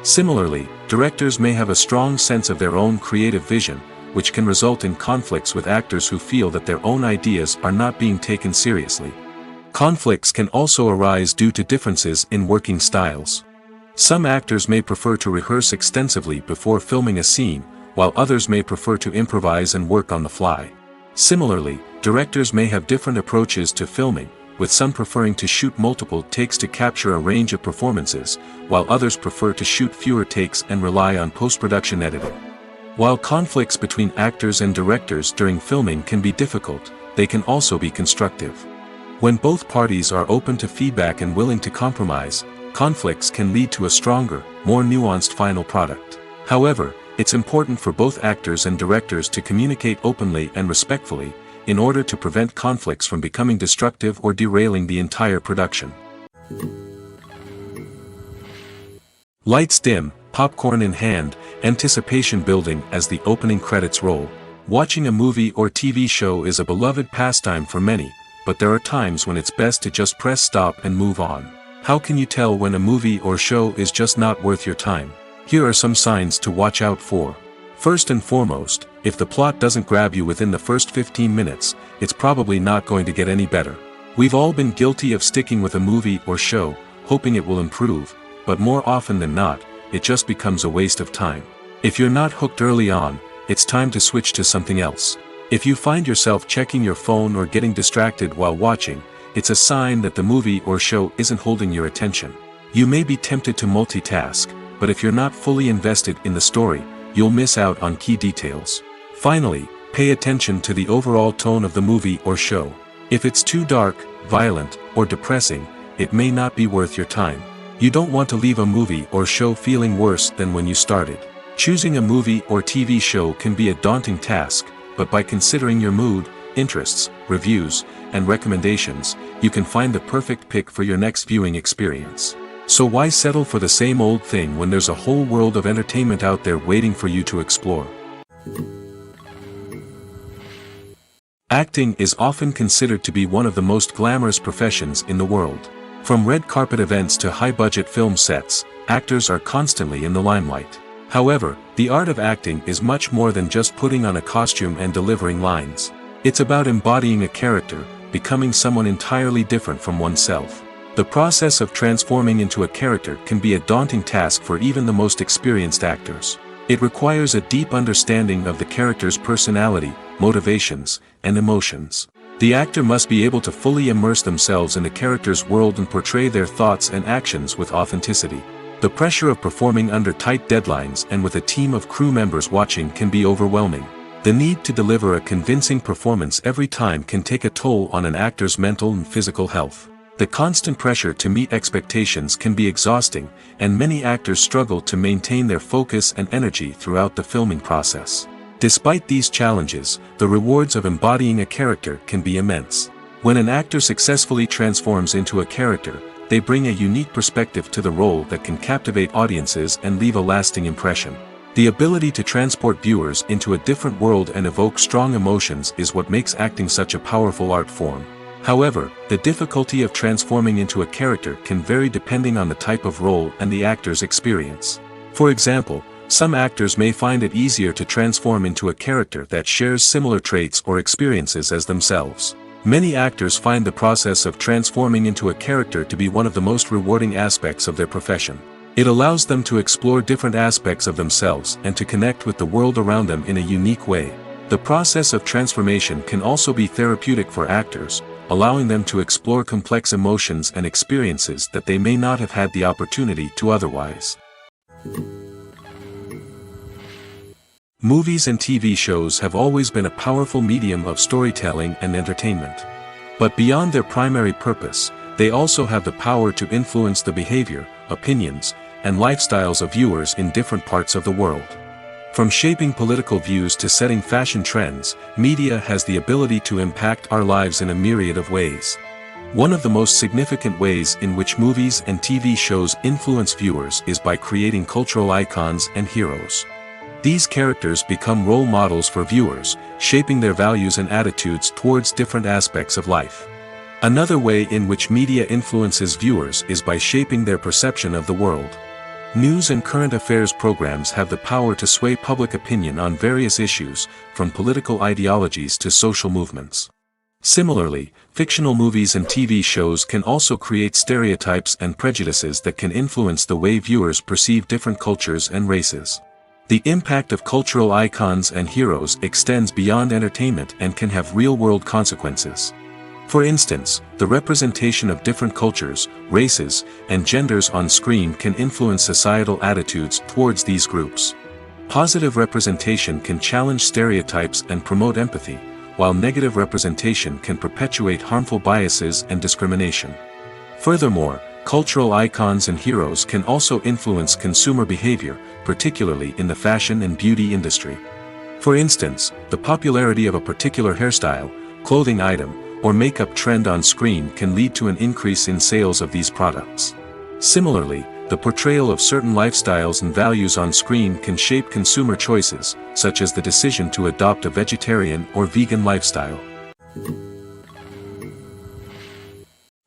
Similarly, directors may have a strong sense of their own creative vision, which can result in conflicts with actors who feel that their own ideas are not being taken seriously. Conflicts can also arise due to differences in working styles. Some actors may prefer to rehearse extensively before filming a scene, while others may prefer to improvise and work on the fly. Similarly, directors may have different approaches to filming, with some preferring to shoot multiple takes to capture a range of performances, while others prefer to shoot fewer takes and rely on post-production editing. While conflicts between actors and directors during filming can be difficult, they can also be constructive. When both parties are open to feedback and willing to compromise, conflicts can lead to a stronger, more nuanced final product. However, it's important for both actors and directors to communicate openly and respectfully, in order to prevent conflicts from becoming destructive or derailing the entire production. Lights dim, popcorn in hand, anticipation building as the opening credits roll. Watching a movie or TV show is a beloved pastime for many, but there are times when it's best to just press stop and move on. How can you tell when a movie or show is just not worth your time? Here are some signs to watch out for. First and foremost, if the plot doesn't grab you within the first 15 minutes, it's probably not going to get any better. We've all been guilty of sticking with a movie or show, hoping it will improve, but more often than not, it just becomes a waste of time. If you're not hooked early on, it's time to switch to something else. If you find yourself checking your phone or getting distracted while watching, it's a sign that the movie or show isn't holding your attention. You may be tempted to multitask, but if you're not fully invested in the story, you'll miss out on key details. Finally, pay attention to the overall tone of the movie or show. If it's too dark, violent, or depressing, it may not be worth your time. You don't want to leave a movie or show feeling worse than when you started. Choosing a movie or TV show can be a daunting task, but by considering your mood, interests, reviews, and recommendations, you can find the perfect pick for your next viewing experience. So why settle for the same old thing when there's a whole world of entertainment out there waiting for you to explore? Acting is often considered to be one of the most glamorous professions in the world. From red carpet events to high-budget film sets, actors are constantly in the limelight. However, the art of acting is much more than just putting on a costume and delivering lines. It's about embodying a character, becoming someone entirely different from oneself. The process of transforming into a character can be a daunting task for even the most experienced actors. It requires a deep understanding of the character's personality, motivations, and emotions. The actor must be able to fully immerse themselves in the character's world and portray their thoughts and actions with authenticity. The pressure of performing under tight deadlines and with a team of crew members watching can be overwhelming. The need to deliver a convincing performance every time can take a toll on an actor's mental and physical health. The constant pressure to meet expectations can be exhausting, and many actors struggle to maintain their focus and energy throughout the filming process. Despite these challenges, the rewards of embodying a character can be immense. When an actor successfully transforms into a character, they bring a unique perspective to the role that can captivate audiences and leave a lasting impression. The ability to transport viewers into a different world and evoke strong emotions is what makes acting such a powerful art form. However, the difficulty of transforming into a character can vary depending on the type of role and the actor's experience. For example, some actors may find it easier to transform into a character that shares similar traits or experiences as themselves. Many actors find the process of transforming into a character to be one of the most rewarding aspects of their profession. It allows them to explore different aspects of themselves and to connect with the world around them in a unique way. The process of transformation can also be therapeutic for actors, allowing them to explore complex emotions and experiences that they may not have had the opportunity to otherwise. Movies and TV shows have always been a powerful medium of storytelling and entertainment. But beyond their primary purpose, they also have the power to influence the behavior, opinions, and lifestyles of viewers in different parts of the world. From shaping political views to setting fashion trends, media has the ability to impact our lives in a myriad of ways. One of the most significant ways in which movies and TV shows influence viewers is by creating cultural icons and heroes. These characters become role models for viewers, shaping their values and attitudes towards different aspects of life. Another way in which media influences viewers is by shaping their perception of the world. News and current affairs programs have the power to sway public opinion on various issues, from political ideologies to social movements. Similarly, fictional movies and TV shows can also create stereotypes and prejudices that can influence the way viewers perceive different cultures and races. The impact of cultural icons and heroes extends beyond entertainment and can have real-world consequences. For instance, the representation of different cultures, races, and genders on screen can influence societal attitudes towards these groups. Positive representation can challenge stereotypes and promote empathy, while negative representation can perpetuate harmful biases and discrimination. Furthermore, cultural icons and heroes can also influence consumer behavior, particularly in the fashion and beauty industry. For instance, the popularity of a particular hairstyle, clothing item, or makeup trend on screen can lead to an increase in sales of these products. Similarly, the portrayal of certain lifestyles and values on screen can shape consumer choices, such as the decision to adopt a vegetarian or vegan lifestyle.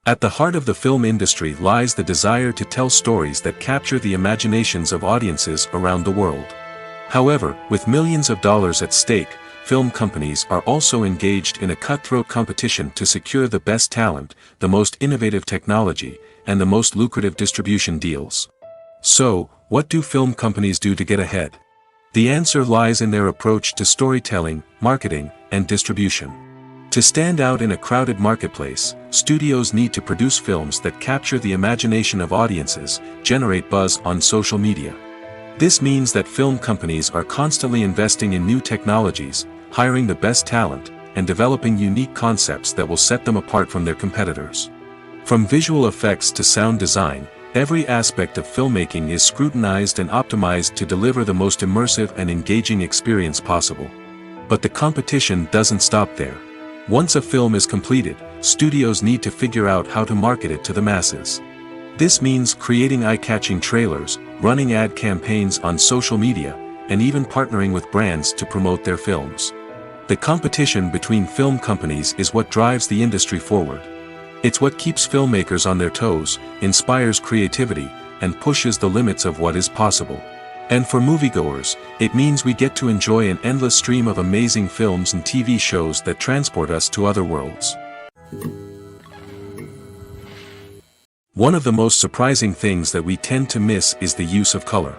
At the heart of the film industry lies the desire to tell stories that capture the imaginations of audiences around the world. However, with millions of dollars at stake, film companies are also engaged in a cutthroat competition to secure the best talent, the most innovative technology, and the most lucrative distribution deals. So, what do film companies do to get ahead? The answer lies in their approach to storytelling, marketing, and distribution. To stand out in a crowded marketplace, studios need to produce films that capture the imagination of audiences, generate buzz on social media. This means that film companies are constantly investing in new technologies, hiring the best talent, and developing unique concepts that will set them apart from their competitors. From visual effects to sound design, every aspect of filmmaking is scrutinized and optimized to deliver the most immersive and engaging experience possible. But the competition doesn't stop there. Once a film is completed, studios need to figure out how to market it to the masses. This means creating eye-catching trailers, running ad campaigns on social media, and even partnering with brands to promote their films. The competition between film companies is what drives the industry forward. It's what keeps filmmakers on their toes, inspires creativity, and pushes the limits of what is possible. And for moviegoers, it means we get to enjoy an endless stream of amazing films and TV shows that transport us to other worlds. One of the most surprising things that we tend to miss is the use of color.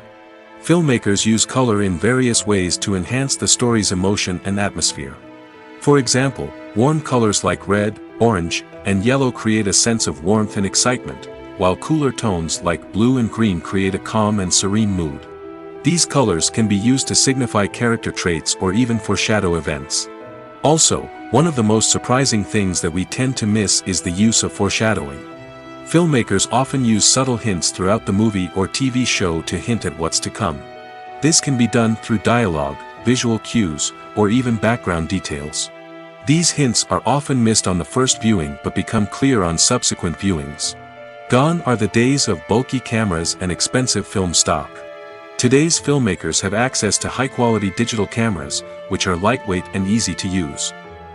Filmmakers use color in various ways to enhance the story's emotion and atmosphere. For example, warm colors like red, orange, and yellow create a sense of warmth and excitement, while cooler tones like blue and green create a calm and serene mood. These colors can be used to signify character traits or even foreshadow events. Also, one of the most surprising things that we tend to miss is the use of foreshadowing. Filmmakers often use subtle hints throughout the movie or TV show to hint at what's to come. This can be done through dialogue, visual cues, or even background details. These hints are often missed on the first viewing but become clear on subsequent viewings. Gone are the days of bulky cameras and expensive film stock. Today's filmmakers have access to high-quality digital cameras, which are lightweight and easy to use.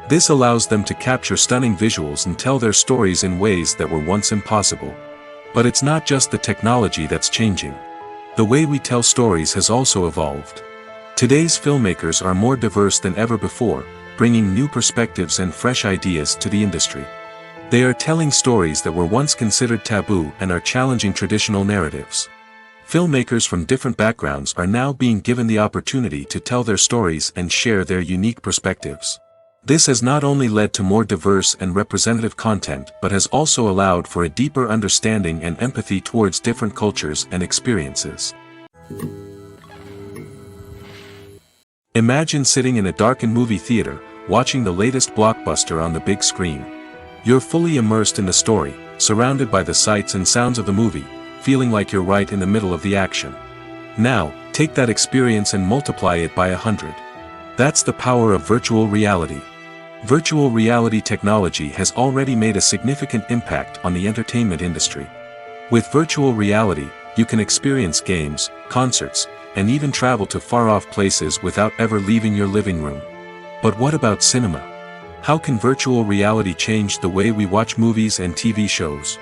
This allows them to capture stunning visuals and tell their stories in ways that were once impossible. But it's not just the technology that's changing. The way we tell stories has also evolved. Today's filmmakers are more diverse than ever before, bringing new perspectives and fresh ideas to the industry. They are telling stories that were once considered taboo and are challenging traditional narratives. Filmmakers from different backgrounds are now being given the opportunity to tell their stories and share their unique perspectives. This has not only led to more diverse and representative content but has also allowed for a deeper understanding and empathy towards different cultures and experiences. Imagine sitting in a darkened movie theater, watching the latest blockbuster on the big screen. You're fully immersed in the story, surrounded by the sights and sounds of the movie, feeling like you're right in the middle of the action. Now, take that experience and multiply it by 100. That's the power of virtual reality. Virtual reality technology has already made a significant impact on the entertainment industry. With virtual reality, you can experience games, concerts, and even travel to far-off places without ever leaving your living room. But what about cinema? How can virtual reality change the way we watch movies and TV shows?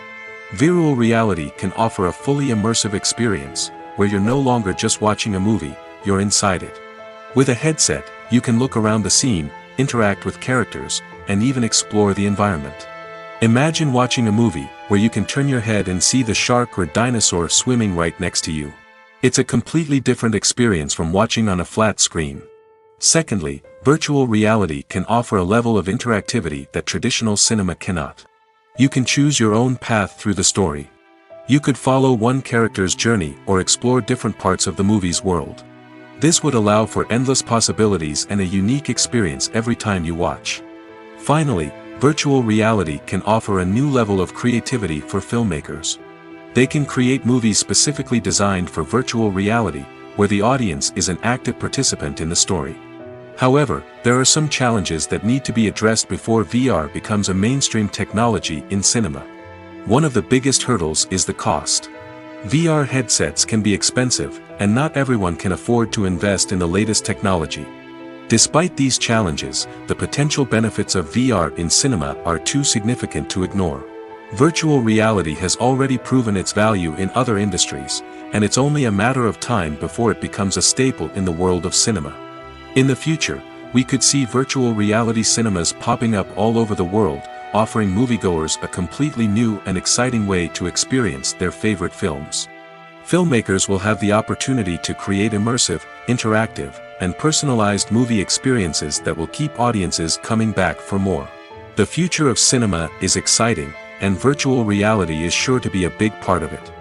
Virtual reality can offer a fully immersive experience, where you're no longer just watching a movie, you're inside it. With a headset, you can look around the scene, interact with characters, and even explore the environment. Imagine watching a movie where you can turn your head and see the shark or dinosaur swimming right next to you. It's a completely different experience from watching on a flat screen. Secondly, virtual reality can offer a level of interactivity that traditional cinema cannot. You can choose your own path through the story. You could follow one character's journey or explore different parts of the movie's world. This would allow for endless possibilities and a unique experience every time you watch. Finally, virtual reality can offer a new level of creativity for filmmakers. They can create movies specifically designed for virtual reality, where the audience is an active participant in the story. However, there are some challenges that need to be addressed before VR becomes a mainstream technology in cinema. One of the biggest hurdles is the cost. VR headsets can be expensive, and not everyone can afford to invest in the latest technology. Despite these challenges, the potential benefits of VR in cinema are too significant to ignore. Virtual reality has already proven its value in other industries, and it's only a matter of time before it becomes a staple in the world of cinema. In the future, we could see virtual reality cinemas popping up all over the world, offering moviegoers a completely new and exciting way to experience their favorite films. Filmmakers will have the opportunity to create immersive, interactive, and personalized movie experiences that will keep audiences coming back for more. The future of cinema is exciting, and virtual reality is sure to be a big part of it.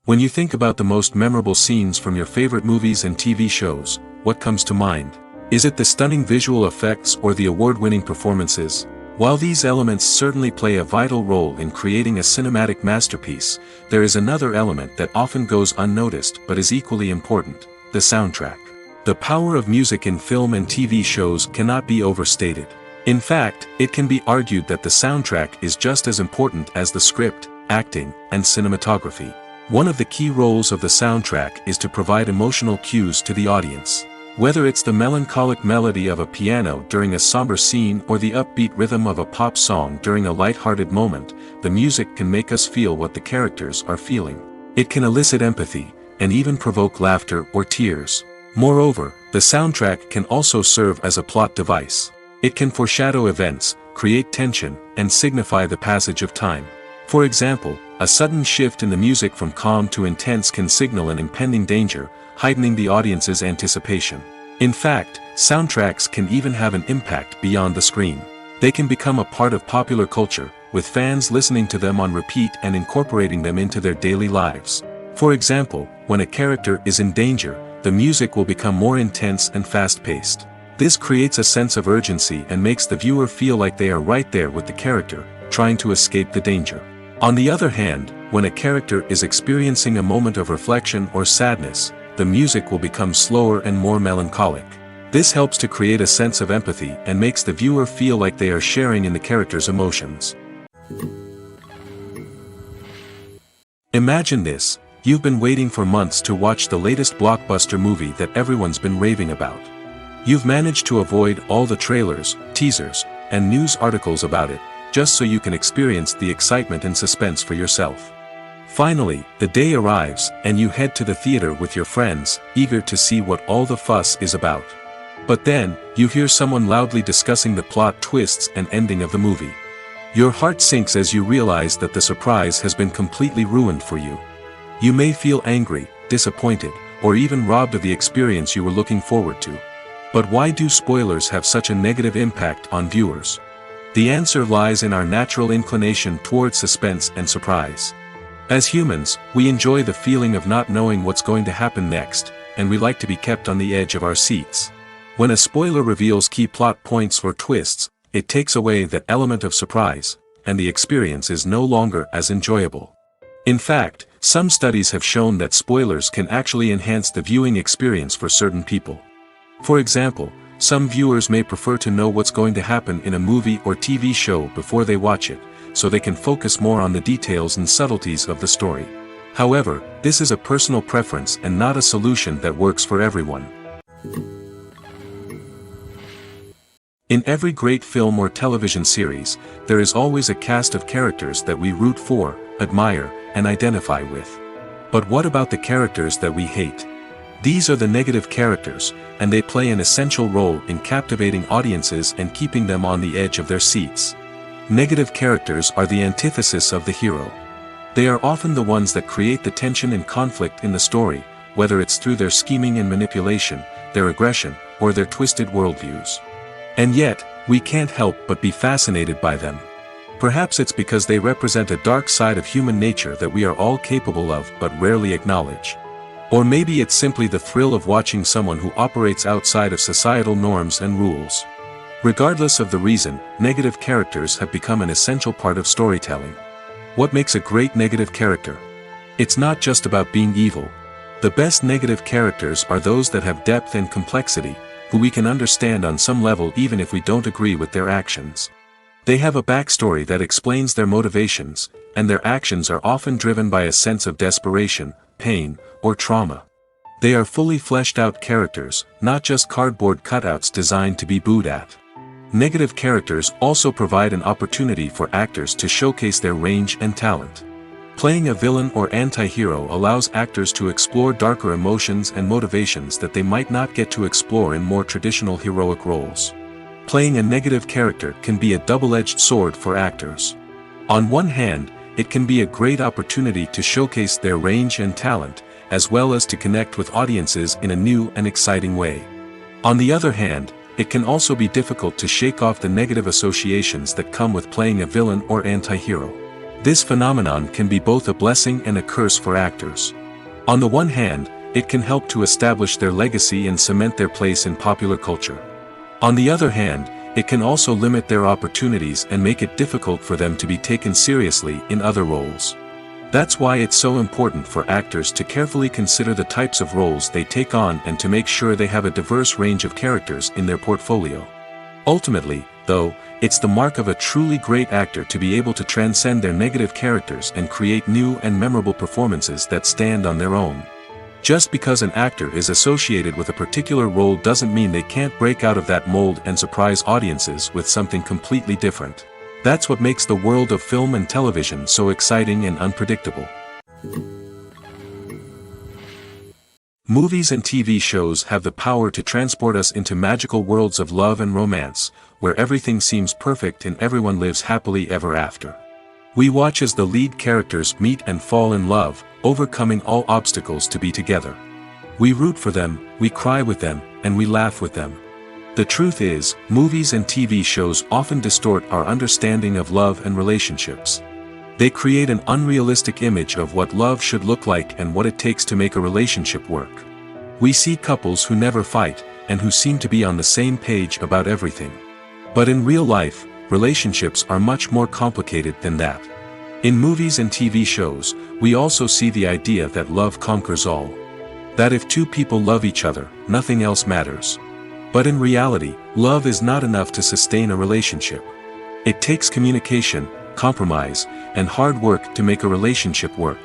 When you think about the most memorable scenes from your favorite movies and TV shows, what comes to mind? Is it the stunning visual effects or the award-winning performances? While these elements certainly play a vital role in creating a cinematic masterpiece, there is another element that often goes unnoticed but is equally important: the soundtrack. The power of music in film and TV shows cannot be overstated. In fact, it can be argued that the soundtrack is just as important as the script, acting, and cinematography. One of the key roles of the soundtrack is to provide emotional cues to the audience. Whether it's the melancholic melody of a piano during a somber scene or the upbeat rhythm of a pop song during a light-hearted moment, the music can make us feel what the characters are feeling. It can elicit empathy, and even provoke laughter or tears. Moreover, the soundtrack can also serve as a plot device. It can foreshadow events, create tension, and signify the passage of time. For example, a sudden shift in the music from calm to intense can signal an impending danger, heightening the audience's anticipation. In fact, soundtracks can even have an impact beyond the screen. They can become a part of popular culture, with fans listening to them on repeat and incorporating them into their daily lives. For example, when a character is in danger, the music will become more intense and fast-paced. This creates a sense of urgency and makes the viewer feel like they are right there with the character, trying to escape the danger. On the other hand, when a character is experiencing a moment of reflection or sadness, the music will become slower and more melancholic. This helps to create a sense of empathy and makes the viewer feel like they are sharing in the character's emotions. Imagine this: you've been waiting for months to watch the latest blockbuster movie that everyone's been raving about. You've managed to avoid all the trailers, teasers, and news articles about it, just so you can experience the excitement and suspense for yourself. Finally, the day arrives, and you head to the theater with your friends, eager to see what all the fuss is about. But then, you hear someone loudly discussing the plot twists and ending of the movie. Your heart sinks as you realize that the surprise has been completely ruined for you. You may feel angry, disappointed, or even robbed of the experience you were looking forward to. But why do spoilers have such a negative impact on viewers? The answer lies in our natural inclination toward suspense and surprise. As humans, we enjoy the feeling of not knowing what's going to happen next, and we like to be kept on the edge of our seats. When a spoiler reveals key plot points or twists, it takes away that element of surprise, and the experience is no longer as enjoyable. In fact, some studies have shown that spoilers can actually enhance the viewing experience for certain people. For example, some viewers may prefer to know what's going to happen in a movie or TV show before they watch it, so they can focus more on the details and subtleties of the story. However, this is a personal preference and not a solution that works for everyone. In every great film or television series, there is always a cast of characters that we root for, admire, and identify with. But what about the characters that we hate? These are the negative characters, and they play an essential role in captivating audiences and keeping them on the edge of their seats. Negative characters are the antithesis of the hero. They are often the ones that create the tension and conflict in the story, whether it's through their scheming and manipulation, their aggression, or their twisted worldviews. And yet, we can't help but be fascinated by them. Perhaps it's because they represent a dark side of human nature that we are all capable of but rarely acknowledge. Or maybe it's simply the thrill of watching someone who operates outside of societal norms and rules. Regardless of the reason, negative characters have become an essential part of storytelling. What makes a great negative character? It's not just about being evil. The best negative characters are those that have depth and complexity, who we can understand on some level even if we don't agree with their actions. They have a backstory that explains their motivations, and their actions are often driven by a sense of desperation, pain, or trauma. They are fully fleshed out characters, not just cardboard cutouts designed to be booed at. Negative characters also provide an opportunity for actors to showcase their range and talent. Playing a villain or anti-hero allows actors to explore darker emotions and motivations that they might not get to explore in more traditional heroic roles. Playing a negative character can be a double-edged sword for actors. On one hand, it can be a great opportunity to showcase their range and talent, as well as to connect with audiences in a new and exciting way. On the other hand, it can also be difficult to shake off the negative associations that come with playing a villain or anti-hero. This phenomenon can be both a blessing and a curse for actors. On the one hand, it can help to establish their legacy and cement their place in popular culture. On the other hand, it can also limit their opportunities and make it difficult for them to be taken seriously in other roles. That's why it's so important for actors to carefully consider the types of roles they take on and to make sure they have a diverse range of characters in their portfolio. Ultimately, though, it's the mark of a truly great actor to be able to transcend their negative characters and create new and memorable performances that stand on their own. Just because an actor is associated with a particular role doesn't mean they can't break out of that mold and surprise audiences with something completely different. That's what makes the world of film and television so exciting and unpredictable. Movies and TV shows have the power to transport us into magical worlds of love and romance, where everything seems perfect and everyone lives happily ever after. We watch as the lead characters meet and fall in love, overcoming all obstacles to be together. We root for them, we cry with them, and we laugh with them. The truth is, movies and TV shows often distort our understanding of love and relationships. They create an unrealistic image of what love should look like and what it takes to make a relationship work. We see couples who never fight, and who seem to be on the same page about everything. But in real life, relationships are much more complicated than that. In movies and TV shows, we also see the idea that love conquers all. That if two people love each other, nothing else matters. But in reality, love is not enough to sustain a relationship. It takes communication, compromise, and hard work to make a relationship work.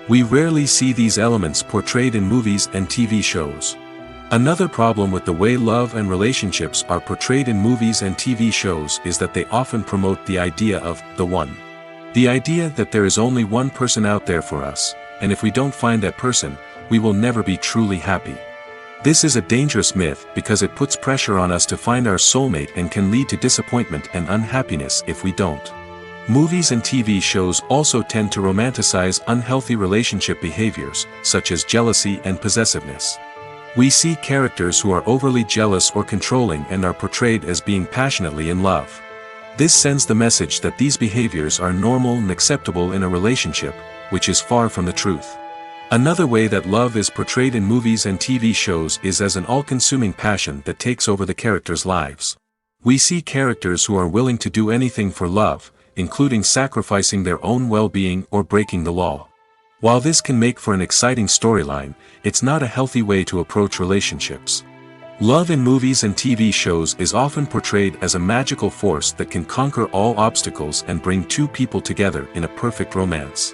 We rarely see these elements portrayed in movies and TV shows. Another problem with the way love and relationships are portrayed in movies and TV shows is that they often promote the idea of the one. The idea that there is only one person out there for us, and if we don't find that person, we will never be truly happy. This is a dangerous myth because it puts pressure on us to find our soulmate and can lead to disappointment and unhappiness if we don't. Movies and TV shows also tend to romanticize unhealthy relationship behaviors, such as jealousy and possessiveness. We see characters who are overly jealous or controlling and are portrayed as being passionately in love. This sends the message that these behaviors are normal and acceptable in a relationship, which is far from the truth. Another way that love is portrayed in movies and TV shows is as an all-consuming passion that takes over the characters' lives. We see characters who are willing to do anything for love, including sacrificing their own well-being or breaking the law. While this can make for an exciting storyline, it's not a healthy way to approach relationships. Love in movies and TV shows is often portrayed as a magical force that can conquer all obstacles and bring two people together in a perfect romance.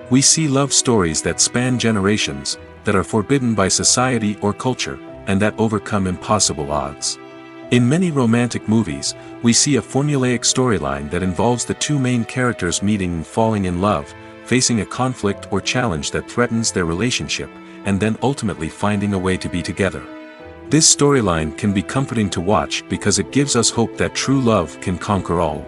We see love stories that span generations, that are forbidden by society or culture, and that overcome impossible odds. In many romantic movies, we see a formulaic storyline that involves the two main characters meeting and falling in love, facing a conflict or challenge that threatens their relationship, and then ultimately finding a way to be together. This storyline can be comforting to watch because it gives us hope that true love can conquer all.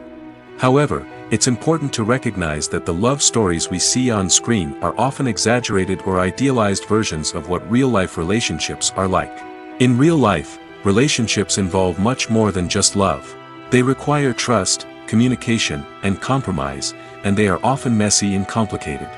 However, it's important to recognize that the love stories we see on screen are often exaggerated or idealized versions of what real-life relationships are like. In real life, relationships involve much more than just love. They require trust, communication, and compromise, and they are often messy and complicated.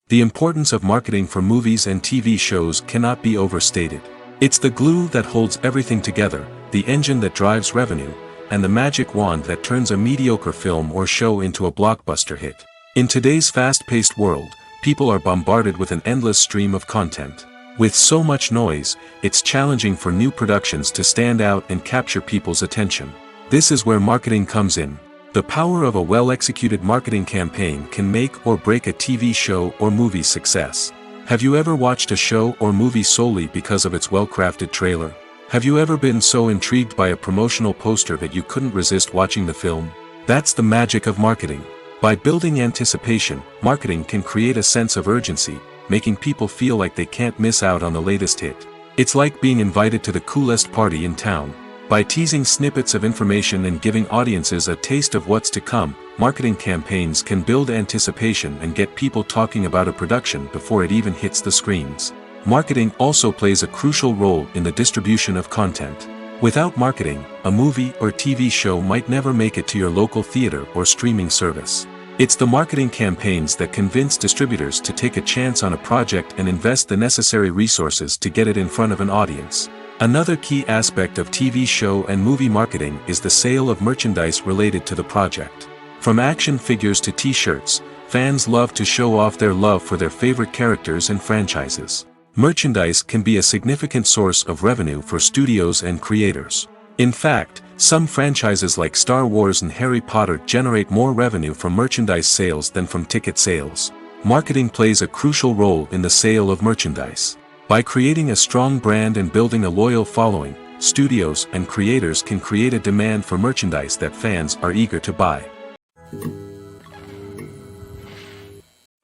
The importance of marketing for movies and TV shows cannot be overstated. It's the glue that holds everything together, the engine that drives revenue, and the magic wand that turns a mediocre film or show into a blockbuster hit. In today's fast-paced world, people are bombarded with an endless stream of content. With so much noise, it's challenging for new productions to stand out and capture people's attention. This is where marketing comes in. The power of a well-executed marketing campaign can make or break a TV show or movie's success. Have you ever watched a show or movie solely because of its well-crafted trailer? Have you ever been so intrigued by a promotional poster that you couldn't resist watching the film? That's the magic of marketing. By building anticipation, marketing can create a sense of urgency, making people feel like they can't miss out on the latest hit. It's like being invited to the coolest party in town. By teasing snippets of information and giving audiences a taste of what's to come, marketing campaigns can build anticipation and get people talking about a production before it even hits the screens. Marketing also plays a crucial role in the distribution of content. Without marketing, a movie or TV show might never make it to your local theater or streaming service. It's the marketing campaigns that convince distributors to take a chance on a project and invest the necessary resources to get it in front of an audience. Another key aspect of TV show and movie marketing is the sale of merchandise related to the project. From action figures to t-shirts, fans love to show off their love for their favorite characters and franchises. Merchandise can be a significant source of revenue for studios and creators. In fact, some franchises like Star Wars and Harry Potter generate more revenue from merchandise sales than from ticket sales. Marketing plays a crucial role in the sale of merchandise. By creating a strong brand and building a loyal following, studios and creators can create a demand for merchandise that fans are eager to buy.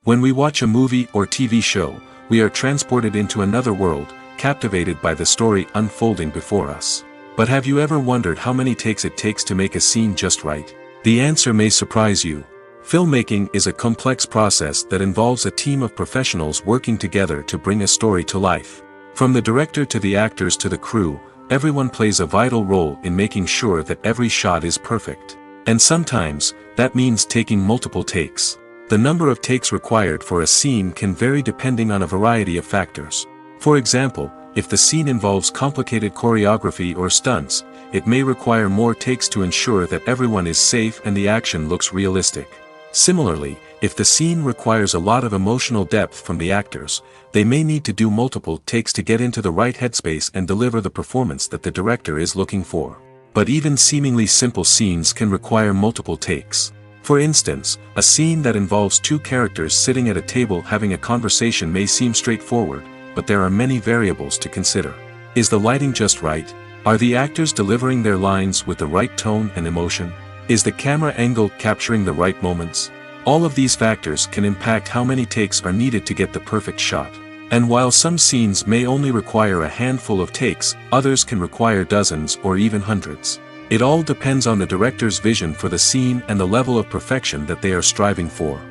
When we watch a movie or TV show, we are transported into another world, captivated by the story unfolding before us. But have you ever wondered how many takes it takes to make a scene just right? The answer may surprise you. Filmmaking is a complex process that involves a team of professionals working together to bring a story to life. From the director to the actors to the crew, everyone plays a vital role in making sure that every shot is perfect. And sometimes, that means taking multiple takes. The number of takes required for a scene can vary depending on a variety of factors. For example, if the scene involves complicated choreography or stunts, it may require more takes to ensure that everyone is safe and the action looks realistic. Similarly, if the scene requires a lot of emotional depth from the actors, they may need to do multiple takes to get into the right headspace and deliver the performance that the director is looking for. But even seemingly simple scenes can require multiple takes. For instance, a scene that involves two characters sitting at a table having a conversation may seem straightforward, but there are many variables to consider. Is the lighting just right? Are the actors delivering their lines with the right tone and emotion? Is the camera angle capturing the right moments? All of these factors can impact how many takes are needed to get the perfect shot. And while some scenes may only require a handful of takes, others can require dozens or even hundreds. It all depends on the director's vision for the scene and the level of perfection that they are striving for.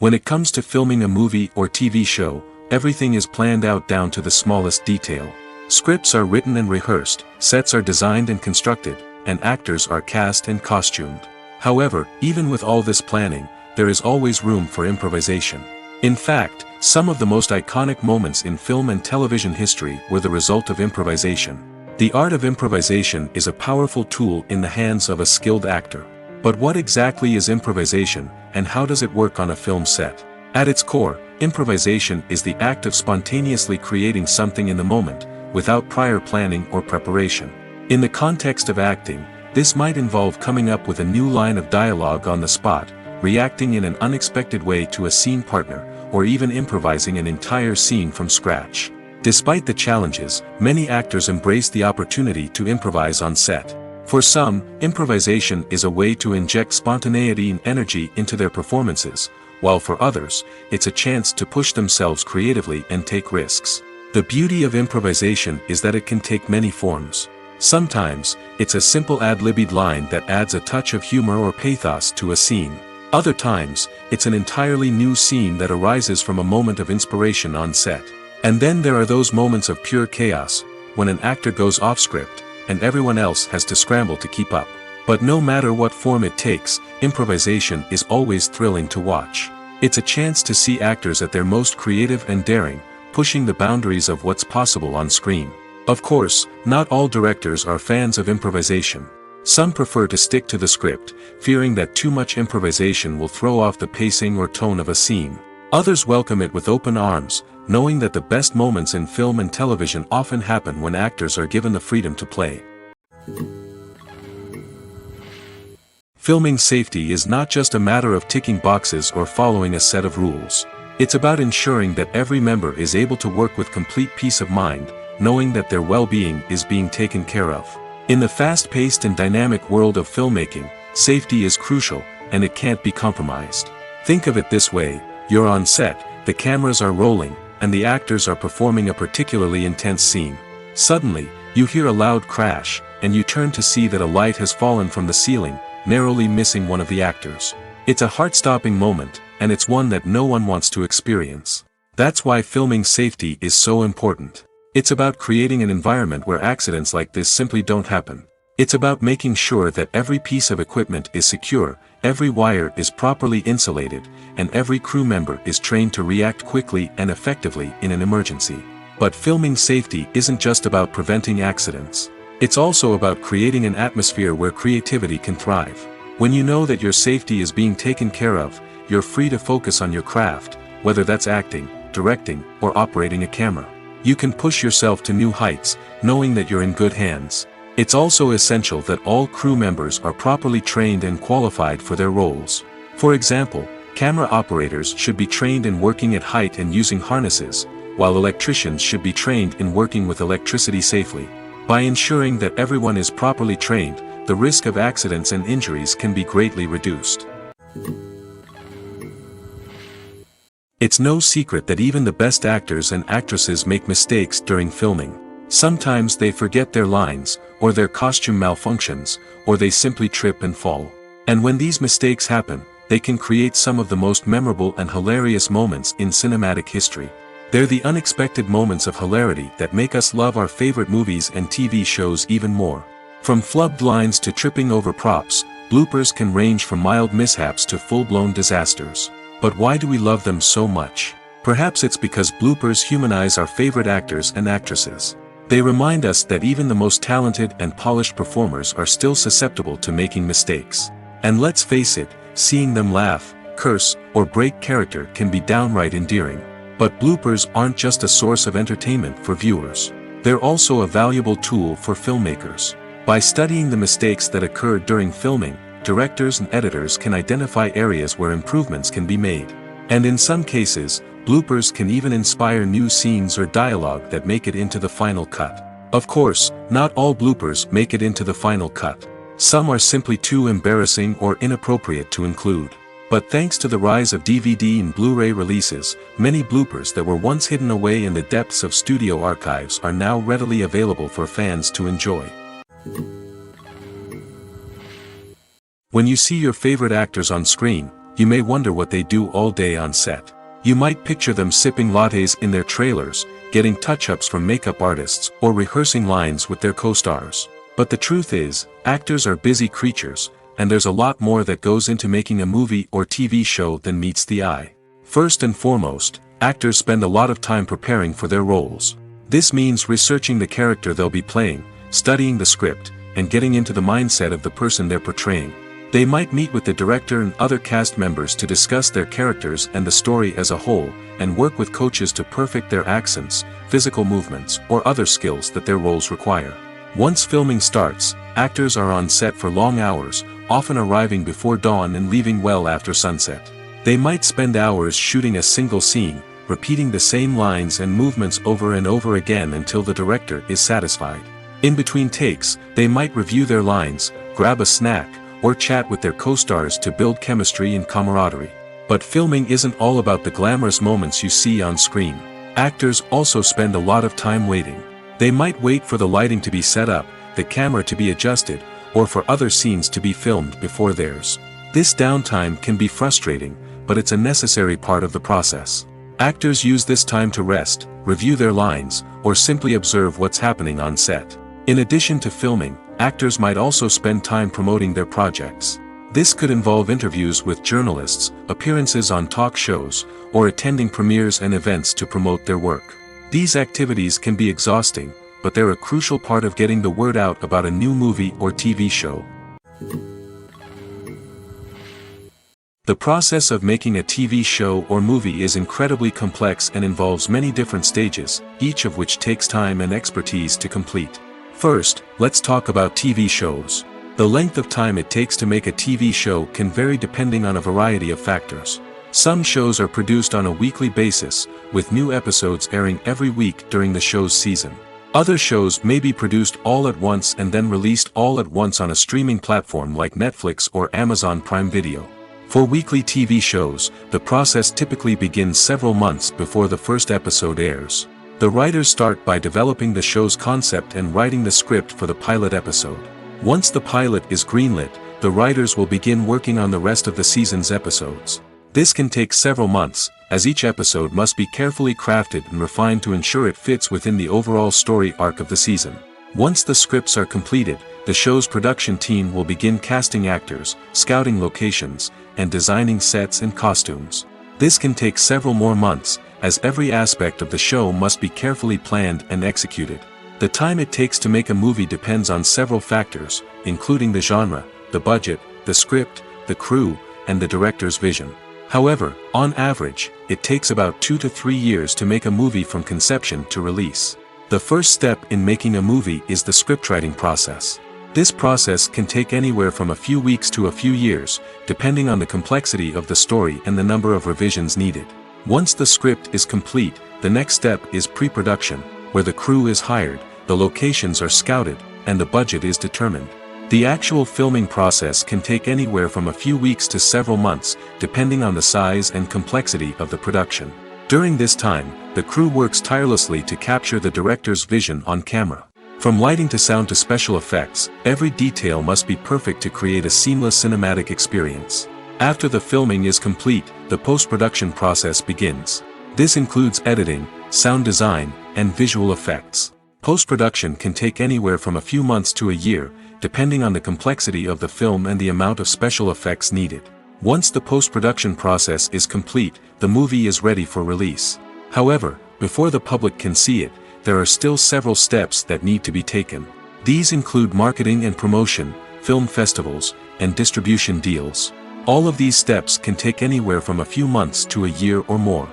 When it comes to filming a movie or TV show, everything is planned out down to the smallest detail. Scripts are written and rehearsed, sets are designed and constructed, and actors are cast and costumed. However, even with all this planning, there is always room for improvisation. In fact, some of the most iconic moments in film and television history were the result of improvisation. The art of improvisation is a powerful tool in the hands of a skilled actor. But what exactly is improvisation, and how does it work on a film set? At its core, improvisation is the act of spontaneously creating something in the moment, without prior planning or preparation. In the context of acting, this might involve coming up with a new line of dialogue on the spot, reacting in an unexpected way to a scene partner, or even improvising an entire scene from scratch. Despite the challenges, many actors embrace the opportunity to improvise on set. For some, improvisation is a way to inject spontaneity and energy into their performances, while for others, it's a chance to push themselves creatively and take risks. The beauty of improvisation is that it can take many forms. Sometimes, it's a simple ad-libbed line that adds a touch of humor or pathos to a scene. Other times, it's an entirely new scene that arises from a moment of inspiration on set. And then there are those moments of pure chaos, when an actor goes off script, and everyone else has to scramble to keep up. But no matter what form it takes, improvisation is always thrilling to watch. It's a chance to see actors at their most creative and daring, pushing the boundaries of what's possible on screen. Of course, not all directors are fans of improvisation. Some prefer to stick to the script, fearing that too much improvisation will throw off the pacing or tone of a scene. Others welcome it with open arms, knowing that the best moments in film and television often happen when actors are given the freedom to play. Filming safety is not just a matter of ticking boxes or following a set of rules. It's about ensuring that every member is able to work with complete peace of mind, knowing that their well-being is being taken care of. In the fast-paced and dynamic world of filmmaking, safety is crucial, and it can't be compromised. Think of it this way: you're on set, the cameras are rolling, and the actors are performing a particularly intense scene. Suddenly, you hear a loud crash, and you turn to see that a light has fallen from the ceiling, narrowly missing one of the actors. It's a heart-stopping moment, and it's one that no one wants to experience. That's why filming safety is so important. It's about creating an environment where accidents like this simply don't happen. It's about making sure that every piece of equipment is secure, every wire is properly insulated, and every crew member is trained to react quickly and effectively in an emergency. But filming safety isn't just about preventing accidents. It's also about creating an atmosphere where creativity can thrive. When you know that your safety is being taken care of, you're free to focus on your craft, whether that's acting, directing, or operating a camera. You can push yourself to new heights, knowing that you're in good hands. It's also essential that all crew members are properly trained and qualified for their roles. For example, camera operators should be trained in working at height and using harnesses, while electricians should be trained in working with electricity safely. By ensuring that everyone is properly trained, the risk of accidents and injuries can be greatly reduced. It's no secret that even the best actors and actresses make mistakes during filming. Sometimes they forget their lines, or their costume malfunctions, or they simply trip and fall. And when these mistakes happen, they can create some of the most memorable and hilarious moments in cinematic history. They're the unexpected moments of hilarity that make us love our favorite movies and TV shows even more. From flubbed lines to tripping over props, bloopers can range from mild mishaps to full-blown disasters. But why do we love them so much? Perhaps it's because bloopers humanize our favorite actors and actresses. They remind us that even the most talented and polished performers are still susceptible to making mistakes. And let's face it, seeing them laugh, curse, or break character can be downright endearing. But bloopers aren't just a source of entertainment for viewers. They're also a valuable tool for filmmakers. By studying the mistakes that occurred during filming, directors and editors can identify areas where improvements can be made. And in some cases, bloopers can even inspire new scenes or dialogue that make it into the final cut. Of course, not all bloopers make it into the final cut. Some are simply too embarrassing or inappropriate to include. But thanks to the rise of DVD and Blu-ray releases, many bloopers that were once hidden away in the depths of studio archives are now readily available for fans to enjoy. When you see your favorite actors on screen, you may wonder what they do all day on set. You might picture them sipping lattes in their trailers, getting touch-ups from makeup artists, or rehearsing lines with their co-stars. But the truth is, actors are busy creatures, and there's a lot more that goes into making a movie or TV show than meets the eye. First and foremost, actors spend a lot of time preparing for their roles. This means researching the character they'll be playing, studying the script, and getting into the mindset of the person they're portraying. They might meet with the director and other cast members to discuss their characters and the story as a whole, and work with coaches to perfect their accents, physical movements, or other skills that their roles require. Once filming starts, actors are on set for long hours, often arriving before dawn and leaving well after sunset. They might spend hours shooting a single scene, repeating the same lines and movements over and over again until the director is satisfied. In between takes, they might review their lines, grab a snack, or chat with their co-stars to build chemistry and camaraderie. But filming isn't all about the glamorous moments you see on screen. Actors also spend a lot of time waiting. They might wait for the lighting to be set up, the camera to be adjusted, or for other scenes to be filmed before theirs. This downtime can be frustrating, but it's a necessary part of the process. Actors use this time to rest, review their lines, or simply observe what's happening on set. In addition to filming, actors might also spend time promoting their projects. This could involve interviews with journalists, appearances on talk shows, or attending premieres and events to promote their work. These activities can be exhausting, but they're a crucial part of getting the word out about a new movie or TV show. The process of making a TV show or movie is incredibly complex and involves many different stages, each of which takes time and expertise to complete. First, let's talk about TV shows. The length of time it takes to make a TV show can vary depending on a variety of factors. Some shows are produced on a weekly basis, with new episodes airing every week during the show's season. Other shows may be produced all at once and then released all at once on a streaming platform like Netflix or Amazon Prime Video. For weekly TV shows, the process typically begins several months before the first episode airs. The writers start by developing the show's concept and writing the script for the pilot episode. Once the pilot is greenlit, the writers will begin working on the rest of the season's episodes. This can take several months, as each episode must be carefully crafted and refined to ensure it fits within the overall story arc of the season. Once the scripts are completed, the show's production team will begin casting actors, scouting locations, and designing sets and costumes. This can take several more months, as every aspect of the show must be carefully planned and executed. The time it takes to make a movie depends on several factors, including the genre, the budget, the script, the crew, and the director's vision. However, on average, it takes about 2 to 3 years to make a movie from conception to release. The first step in making a movie is the scriptwriting process. This process can take anywhere from a few weeks to a few years, depending on the complexity of the story and the number of revisions needed. Once the script is complete, the next step is pre-production, where the crew is hired, the locations are scouted, and the budget is determined. The actual filming process can take anywhere from a few weeks to several months, depending on the size and complexity of the production. During this time, the crew works tirelessly to capture the director's vision on camera. From lighting to sound to special effects, every detail must be perfect to create a seamless cinematic experience. After the filming is complete, the post-production process begins. This includes editing, sound design, and visual effects. Post-production can take anywhere from a few months to a year, depending on the complexity of the film and the amount of special effects needed. Once the post-production process is complete, the movie is ready for release. However, before the public can see it, there are still several steps that need to be taken. These include marketing and promotion, film festivals, and distribution deals. All of these steps can take anywhere from a few months to a year or more.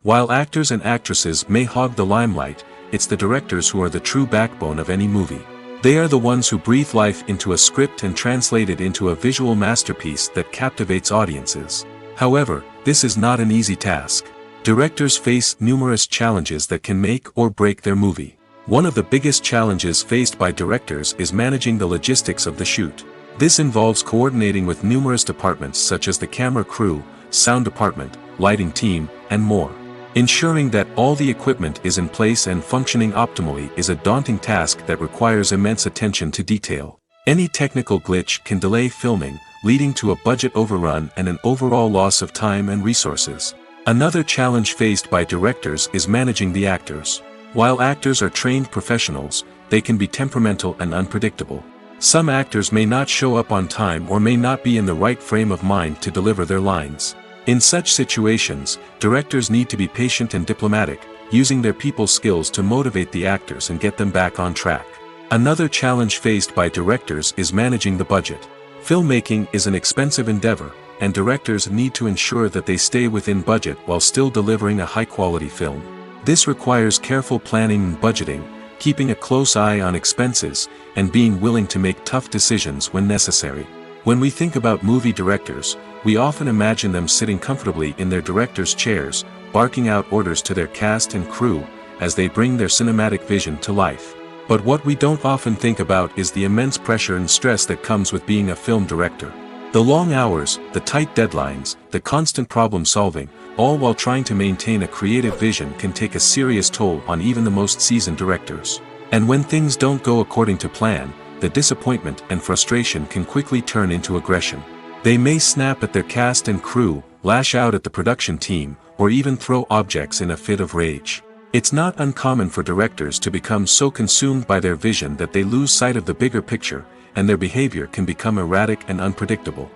While actors and actresses may hog the limelight, it's the directors who are the true backbone of any movie. They are the ones who breathe life into a script and translate it into a visual masterpiece that captivates audiences. However, this is not an easy task. Directors face numerous challenges that can make or break their movie. One of the biggest challenges faced by directors is managing the logistics of the shoot. This involves coordinating with numerous departments such as the camera crew, sound department, lighting team, and more. Ensuring that all the equipment is in place and functioning optimally is a daunting task that requires immense attention to detail. Any technical glitch can delay filming, leading to a budget overrun and an overall loss of time and resources. Another challenge faced by directors is managing the actors. While actors are trained professionals, they can be temperamental and unpredictable. Some actors may not show up on time or may not be in the right frame of mind to deliver their lines. In such situations, directors need to be patient and diplomatic, using their people skills to motivate the actors and get them back on track. Another challenge faced by directors is managing the budget. Filmmaking is an expensive endeavor, and directors need to ensure that they stay within budget while still delivering a high-quality film. This requires careful planning and budgeting, keeping a close eye on expenses, and being willing to make tough decisions when necessary. When we think about movie directors, we often imagine them sitting comfortably in their director's chairs, barking out orders to their cast and crew, as they bring their cinematic vision to life. But what we don't often think about is the immense pressure and stress that comes with being a film director. The long hours, the tight deadlines, the constant problem solving, all while trying to maintain a creative vision can take a serious toll on even the most seasoned directors. And when things don't go according to plan, the disappointment and frustration can quickly turn into aggression. They may snap at their cast and crew, lash out at the production team, or even throw objects in a fit of rage. It's not uncommon for directors to become so consumed by their vision that they lose sight of the bigger picture, and their behavior can become erratic and unpredictable.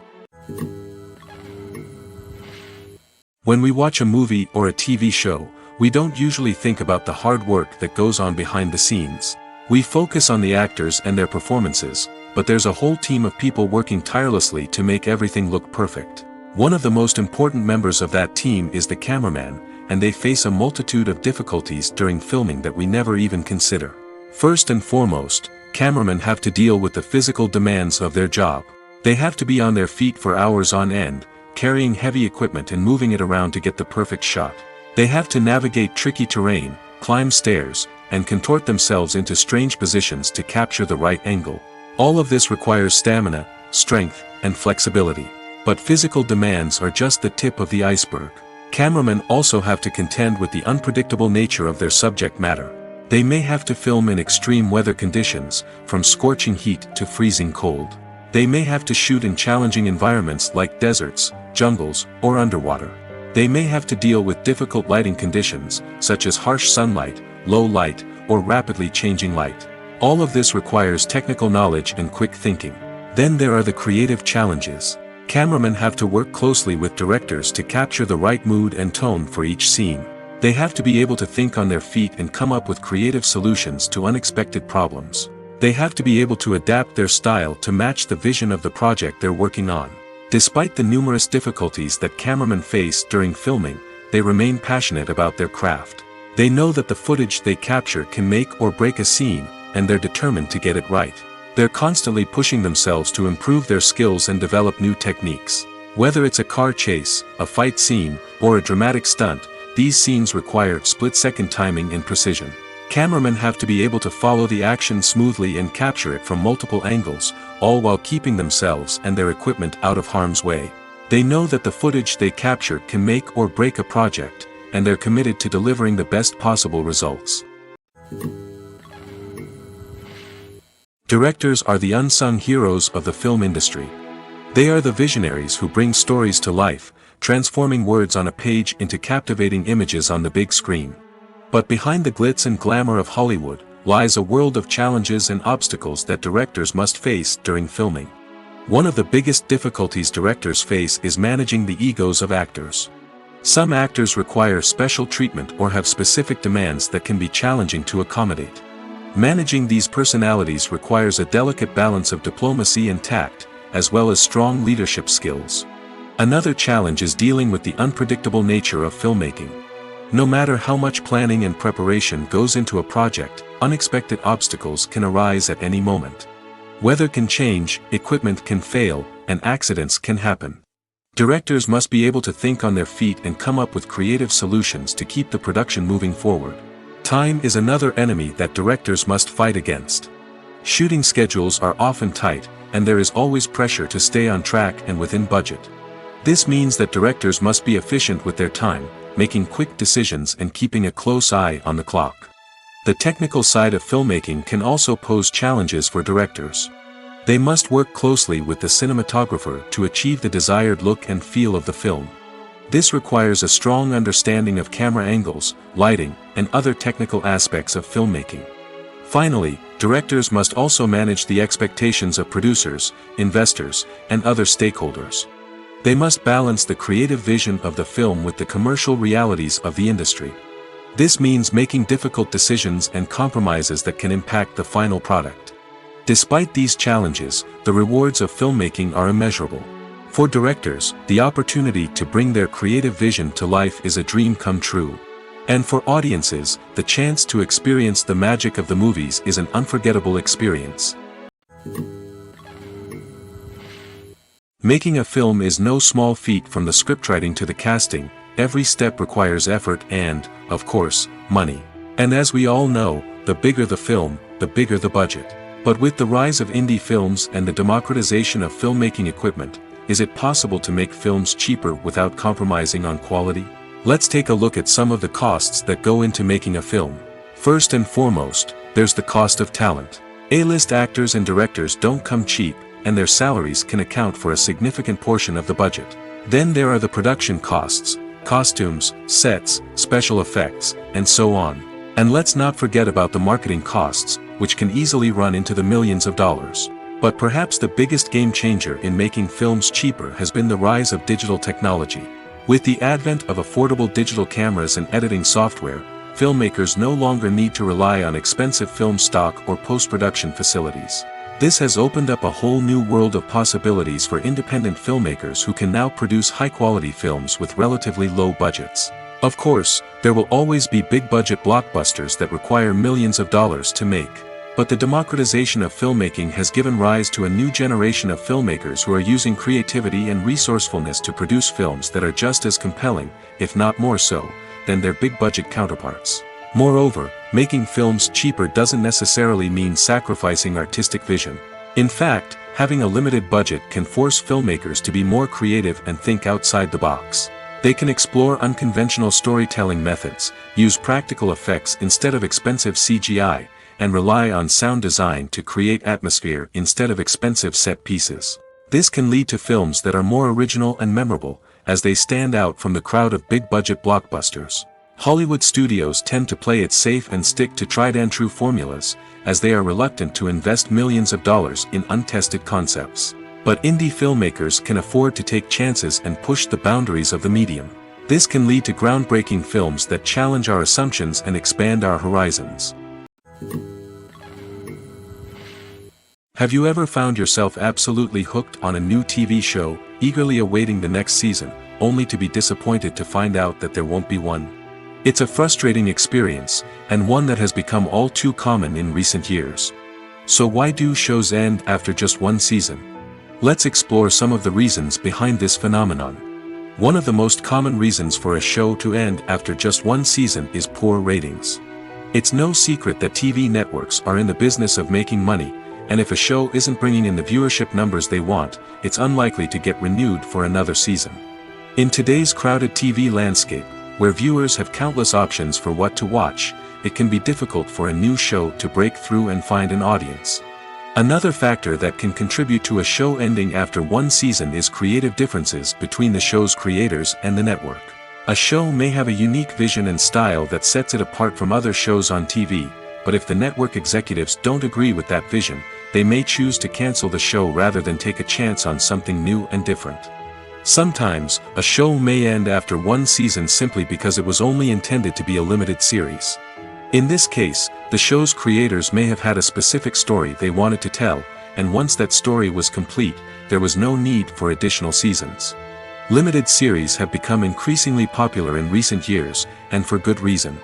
When we watch a movie or a TV show, we don't usually think about the hard work that goes on behind the scenes. We focus on the actors and their performances, but there's a whole team of people working tirelessly to make everything look perfect. One of the most important members of that team is the cameraman, and they face a multitude of difficulties during filming that we never even consider. First and foremost, cameramen have to deal with the physical demands of their job. They have to be on their feet for hours on end, carrying heavy equipment and moving it around to get the perfect shot. They have to navigate tricky terrain, climb stairs, and contort themselves into strange positions to capture the right angle. All of this requires stamina, strength, and flexibility. But physical demands are just the tip of the iceberg. Cameramen also have to contend with the unpredictable nature of their subject matter. They may have to film in extreme weather conditions, from scorching heat to freezing cold. They may have to shoot in challenging environments like deserts, jungles, or underwater. They may have to deal with difficult lighting conditions, such as harsh sunlight, low light, or rapidly changing light. All of this requires technical knowledge and quick thinking. Then there are the creative challenges. Cameramen have to work closely with directors to capture the right mood and tone for each scene. They have to be able to think on their feet and come up with creative solutions to unexpected problems. They have to be able to adapt their style to match the vision of the project they're working on. Despite the numerous difficulties that cameramen face during filming, they remain passionate about their craft. They know that the footage they capture can make or break a scene, and they're determined to get it right. They're constantly pushing themselves to improve their skills and develop new techniques. Whether it's a car chase, a fight scene, or a dramatic stunt, these scenes require split-second timing and precision. Cameramen have to be able to follow the action smoothly and capture it from multiple angles, all while keeping themselves and their equipment out of harm's way. They know that the footage they capture can make or break a project, and they're committed to delivering the best possible results. Directors are the unsung heroes of the film industry. They are the visionaries who bring stories to life, transforming words on a page into captivating images on the big screen. But behind the glitz and glamour of Hollywood, lies a world of challenges and obstacles that directors must face during filming. One of the biggest difficulties directors face is managing the egos of actors. Some actors require special treatment or have specific demands that can be challenging to accommodate. Managing these personalities requires a delicate balance of diplomacy and tact, as well as strong leadership skills. Another challenge is dealing with the unpredictable nature of filmmaking. No matter how much planning and preparation goes into a project, unexpected obstacles can arise at any moment. Weather can change, equipment can fail, and accidents can happen. Directors must be able to think on their feet and come up with creative solutions to keep the production moving forward. Time is another enemy that directors must fight against. Shooting schedules are often tight, and there is always pressure to stay on track and within budget. This means that directors must be efficient with their time, making quick decisions and keeping a close eye on the clock. The technical side of filmmaking can also pose challenges for directors. They must work closely with the cinematographer to achieve the desired look and feel of the film. This requires a strong understanding of camera angles, lighting, and other technical aspects of filmmaking. Finally, directors must also manage the expectations of producers, investors, and other stakeholders. They must balance the creative vision of the film with the commercial realities of the industry. This means making difficult decisions and compromises that can impact the final product. Despite these challenges, the rewards of filmmaking are immeasurable. For directors, the opportunity to bring their creative vision to life is a dream come true. And for audiences, the chance to experience the magic of the movies is an unforgettable experience. Making a film is no small feat. From the scriptwriting to the casting, every step requires effort and, of course, money. And as we all know, the bigger the film, the bigger the budget. But with the rise of indie films and the democratization of filmmaking equipment, is it possible to make films cheaper without compromising on quality? Let's take a look at some of the costs that go into making a film. First and foremost, there's the cost of talent. A-list actors and directors don't come cheap, and their salaries can account for a significant portion of the budget. Then there are the production costs, costumes, sets, special effects, and so on. And let's not forget about the marketing costs, which can easily run into the millions of dollars. But perhaps the biggest game changer in making films cheaper has been the rise of digital technology. With the advent of affordable digital cameras and editing software, filmmakers no longer need to rely on expensive film stock or post-production facilities. This has opened up a whole new world of possibilities for independent filmmakers who can now produce high-quality films with relatively low budgets. Of course, there will always be big-budget blockbusters that require millions of dollars to make. But the democratization of filmmaking has given rise to a new generation of filmmakers who are using creativity and resourcefulness to produce films that are just as compelling, if not more so, than their big-budget counterparts. Moreover, making films cheaper doesn't necessarily mean sacrificing artistic vision. In fact, having a limited budget can force filmmakers to be more creative and think outside the box. They can explore unconventional storytelling methods, use practical effects instead of expensive CGI, and rely on sound design to create atmosphere instead of expensive set pieces. This can lead to films that are more original and memorable, as they stand out from the crowd of big-budget blockbusters. Hollywood studios tend to play it safe and stick to tried-and-true formulas, as they are reluctant to invest millions of dollars in untested concepts. But indie filmmakers can afford to take chances and push the boundaries of the medium. This can lead to groundbreaking films that challenge our assumptions and expand our horizons. Have you ever found yourself absolutely hooked on a new TV show, eagerly awaiting the next season, only to be disappointed to find out that there won't be one? It's a frustrating experience, and one that has become all too common in recent years. So why do shows end after just one season? Let's explore some of the reasons behind this phenomenon. One of the most common reasons for a show to end after just one season is poor ratings. It's no secret that TV networks are in the business of making money, and if a show isn't bringing in the viewership numbers they want, it's unlikely to get renewed for another season. In today's crowded TV landscape, where viewers have countless options for what to watch, it can be difficult for a new show to break through and find an audience. Another factor that can contribute to a show ending after one season is creative differences between the show's creators and the network. A show may have a unique vision and style that sets it apart from other shows on TV, but if the network executives don't agree with that vision, they may choose to cancel the show rather than take a chance on something new and different. Sometimes, a show may end after one season simply because it was only intended to be a limited series. In this case, the show's creators may have had a specific story they wanted to tell, and once that story was complete, there was no need for additional seasons. Limited series have become increasingly popular in recent years, and for good reason.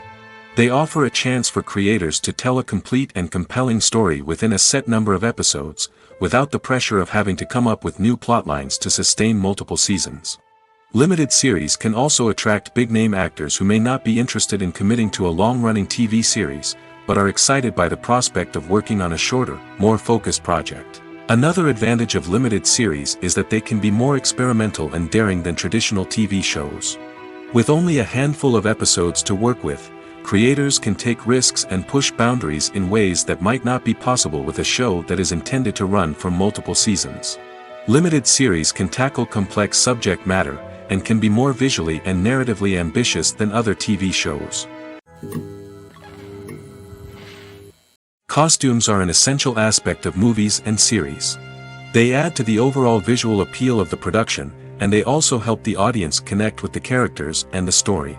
They offer a chance for creators to tell a complete and compelling story within a set number of episodes, without the pressure of having to come up with new plotlines to sustain multiple seasons. Limited series can also attract big-name actors who may not be interested in committing to a long-running TV series, but are excited by the prospect of working on a shorter, more focused project. Another advantage of limited series is that they can be more experimental and daring than traditional TV shows. With only a handful of episodes to work with, creators can take risks and push boundaries in ways that might not be possible with a show that is intended to run for multiple seasons. Limited series can tackle complex subject matter, and can be more visually and narratively ambitious than other TV shows. Costumes are an essential aspect of movies and series. They add to the overall visual appeal of the production, and they also help the audience connect with the characters and the story.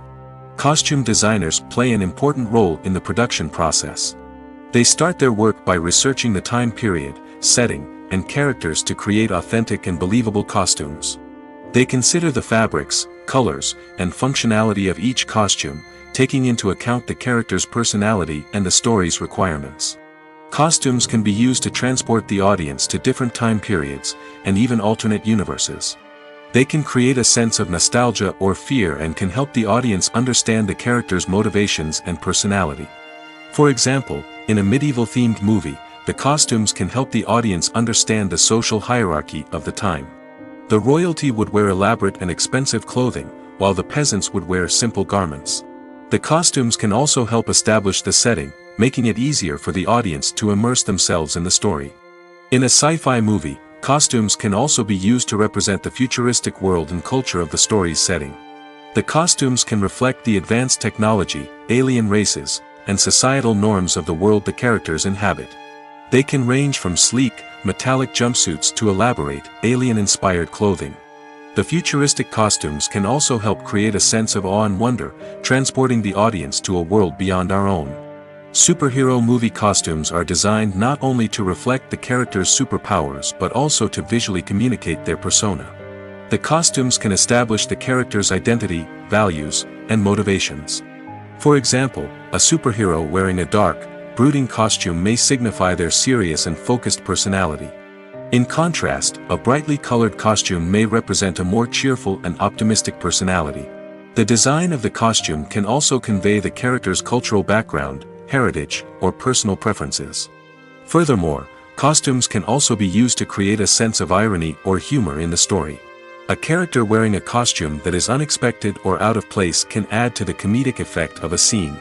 Costume designers play an important role in the production process. They start their work by researching the time period, setting, and characters to create authentic and believable costumes. They consider the fabrics, colors, and functionality of each costume, taking into account the character's personality and the story's requirements. Costumes can be used to transport the audience to different time periods, and even alternate universes. They can create a sense of nostalgia or fear and can help the audience understand the character's motivations and personality. For example, in a medieval-themed movie, the costumes can help the audience understand the social hierarchy of the time. The royalty would wear elaborate and expensive clothing, while the peasants would wear simple garments. The costumes can also help establish the setting, making it easier for the audience to immerse themselves in the story. In a sci-fi movie, costumes can also be used to represent the futuristic world and culture of the story's setting. The costumes can reflect the advanced technology, alien races, and societal norms of the world the characters inhabit. They can range from sleek, metallic jumpsuits to elaborate, alien-inspired clothing. The futuristic costumes can also help create a sense of awe and wonder, transporting the audience to a world beyond our own. Superhero movie costumes are designed not only to reflect the character's superpowers but also to visually communicate their persona. The costumes can establish the character's identity, values, and motivations. For example, a superhero wearing a dark, brooding costume may signify their serious and focused personality. In contrast, a brightly colored costume may represent a more cheerful and optimistic personality. The design of the costume can also convey the character's cultural background, heritage, or personal preferences. Furthermore, costumes can also be used to create a sense of irony or humor in the story. A character wearing a costume that is unexpected or out of place can add to the comedic effect of a scene.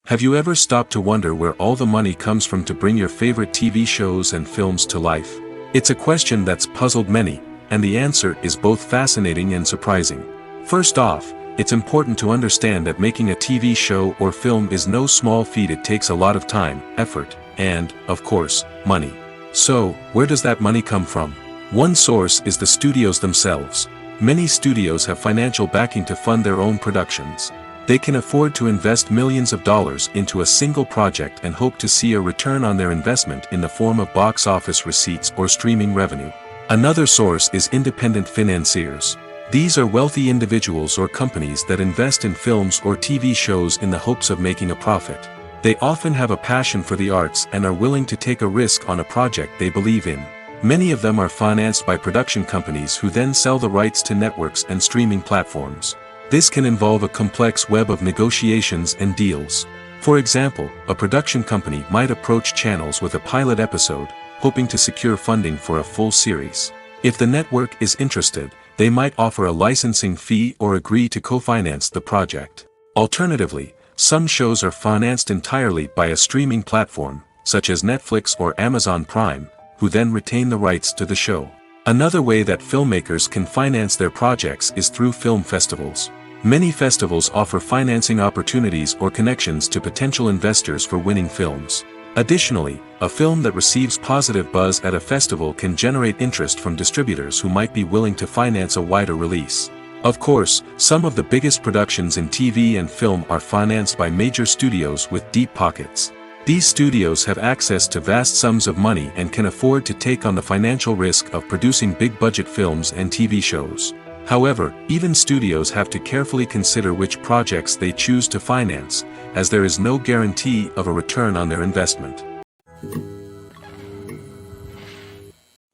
Have you ever stopped to wonder where all the money comes from to bring your favorite TV shows and films to life? It's a question that's puzzled many, and the answer is both fascinating and surprising. First off, it's important to understand that making a TV show or film is no small feat. It takes a lot of time, effort, and, of course, money. So, where does that money come from? One source is the studios themselves. Many studios have financial backing to fund their own productions. They can afford to invest millions of dollars into a single project and hope to see a return on their investment in the form of box office receipts or streaming revenue. Another source is independent financiers. These are wealthy individuals or companies that invest in films or TV shows in the hopes of making a profit. They often have a passion for the arts and are willing to take a risk on a project they believe in. Many of them are financed by production companies who then sell the rights to networks and streaming platforms. This can involve a complex web of negotiations and deals. For example, a production company might approach channels with a pilot episode, hoping to secure funding for a full series. If the network is interested, they might offer a licensing fee or agree to co-finance the project. Alternatively, some shows are financed entirely by a streaming platform, such as Netflix or Amazon Prime, who then retain the rights to the show. Another way that filmmakers can finance their projects is through film festivals. Many festivals offer financing opportunities or connections to potential investors for winning films. Additionally, a film that receives positive buzz at a festival can generate interest from distributors who might be willing to finance a wider release. Of course, some of the biggest productions in TV and film are financed by major studios with deep pockets. These studios have access to vast sums of money and can afford to take on the financial risk of producing big-budget films and TV shows. However, even studios have to carefully consider which projects they choose to finance, as there is no guarantee of a return on their investment.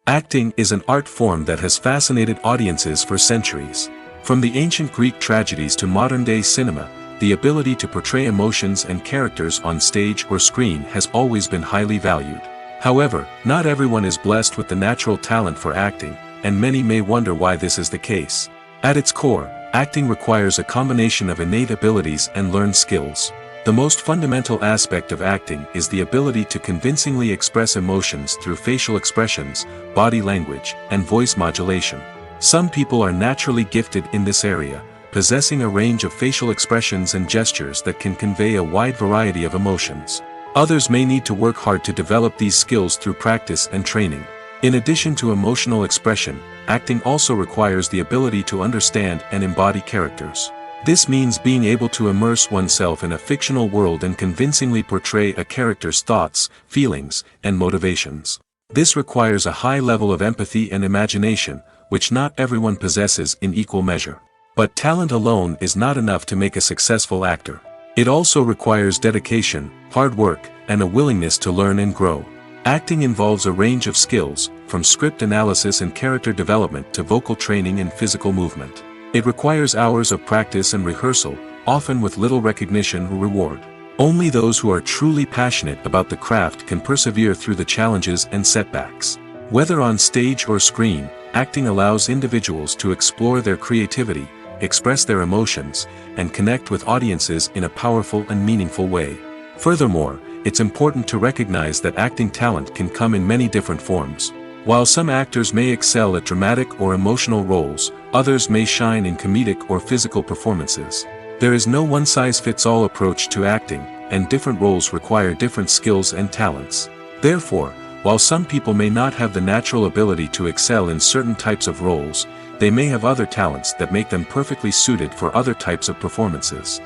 Acting is an art form that has fascinated audiences for centuries. From the ancient Greek tragedies to modern-day cinema, the ability to portray emotions and characters on stage or screen has always been highly valued. However, not everyone is blessed with the natural talent for acting, and many may wonder why this is the case. At its core, acting requires a combination of innate abilities and learned skills. The most fundamental aspect of acting is the ability to convincingly express emotions through facial expressions, body language, and voice modulation. Some people are naturally gifted in this area, possessing a range of facial expressions and gestures that can convey a wide variety of emotions. Others may need to work hard to develop these skills through practice and training. In addition to emotional expression, acting also requires the ability to understand and embody characters. This means being able to immerse oneself in a fictional world and convincingly portray a character's thoughts, feelings, and motivations. This requires a high level of empathy and imagination, which not everyone possesses in equal measure. But talent alone is not enough to make a successful actor. It also requires dedication, hard work, and a willingness to learn and grow. Acting involves a range of skills, from script analysis and character development to vocal training and physical movement. It requires hours of practice and rehearsal, often with little recognition or reward. Only those who are truly passionate about the craft can persevere through the challenges and setbacks. Whether on stage or screen, acting allows individuals to explore their creativity, express their emotions, and connect with audiences in a powerful and meaningful way. Furthermore, it's important to recognize that acting talent can come in many different forms. While some actors may excel at dramatic or emotional roles, others may shine in comedic or physical performances. There is no one-size-fits-all approach to acting, and different roles require different skills and talents. Therefore, while some people may not have the natural ability to excel in certain types of roles, they may have other talents that make them perfectly suited for other types of performances.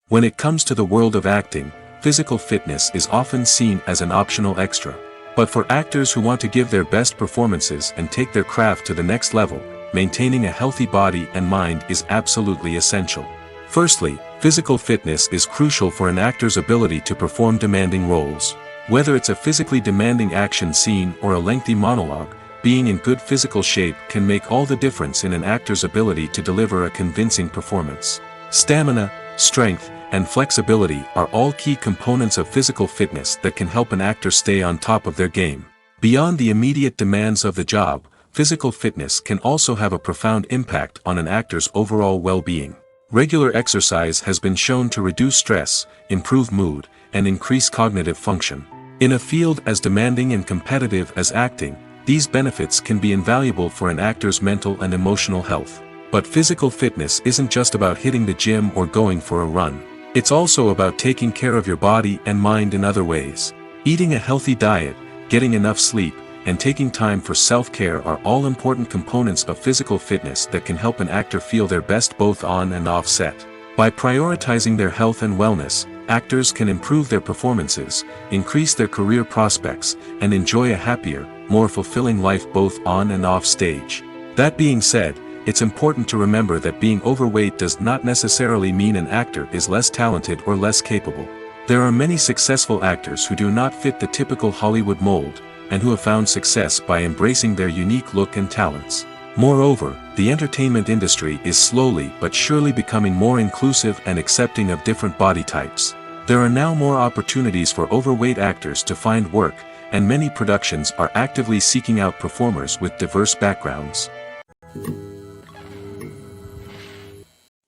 When it comes to the world of acting, physical fitness is often seen as an optional extra. But for actors who want to give their best performances and take their craft to the next level, maintaining a healthy body and mind is absolutely essential. Firstly, physical fitness is crucial for an actor's ability to perform demanding roles. Whether it's a physically demanding action scene or a lengthy monologue, being in good physical shape can make all the difference in an actor's ability to deliver a convincing performance. Stamina, strength, and flexibility are all key components of physical fitness that can help an actor stay on top of their game. Beyond the immediate demands of the job, physical fitness can also have a profound impact on an actor's overall well-being. Regular exercise has been shown to reduce stress, improve mood, and increase cognitive function. In a field as demanding and competitive as acting, these benefits can be invaluable for an actor's mental and emotional health. But physical fitness isn't just about hitting the gym or going for a run. It's also about taking care of your body and mind in other ways. Eating a healthy diet, getting enough sleep, and taking time for self-care are all important components of physical fitness that can help an actor feel their best both on and off set. By prioritizing their health and wellness, actors can improve their performances, increase their career prospects, and enjoy a happier, more fulfilling life both on and off stage. That being said, it's important to remember that being overweight does not necessarily mean an actor is less talented or less capable. There are many successful actors who do not fit the typical Hollywood mold, and who have found success by embracing their unique look and talents. Moreover, the entertainment industry is slowly but surely becoming more inclusive and accepting of different body types. There are now more opportunities for overweight actors to find work, and many productions are actively seeking out performers with diverse backgrounds.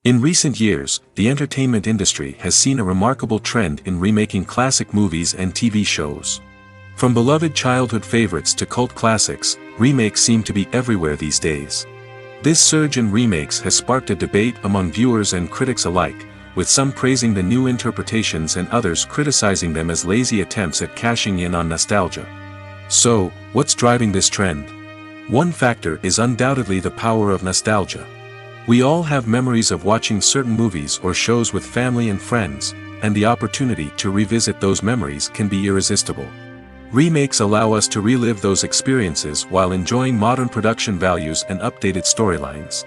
In recent years, the entertainment industry has seen a remarkable trend in remaking classic movies and TV shows. From beloved childhood favorites to cult classics, remakes seem to be everywhere these days. This surge in remakes has sparked a debate among viewers and critics alike, with some praising the new interpretations and others criticizing them as lazy attempts at cashing in on nostalgia. So, what's driving this trend? One factor is undoubtedly the power of nostalgia. We all have memories of watching certain movies or shows with family and friends, and the opportunity to revisit those memories can be irresistible. Remakes allow us to relive those experiences while enjoying modern production values and updated storylines.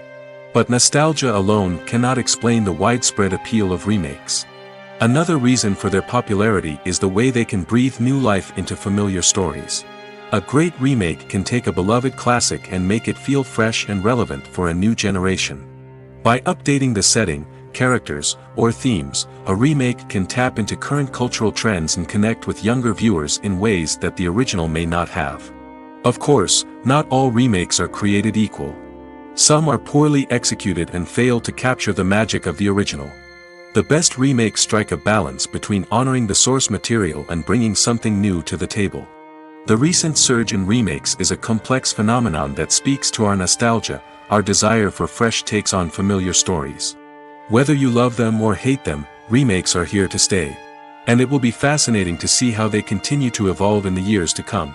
But nostalgia alone cannot explain the widespread appeal of remakes. Another reason for their popularity is the way they can breathe new life into familiar stories. A great remake can take a beloved classic and make it feel fresh and relevant for a new generation. By updating the setting, characters, or themes, a remake can tap into current cultural trends and connect with younger viewers in ways that the original may not have. Of course, not all remakes are created equal. Some are poorly executed and fail to capture the magic of the original. The best remakes strike a balance between honoring the source material and bringing something new to the table. The recent surge in remakes is a complex phenomenon that speaks to our nostalgia, our desire for fresh takes on familiar stories. Whether you love them or hate them, remakes are here to stay. And it will be fascinating to see how they continue to evolve in the years to come.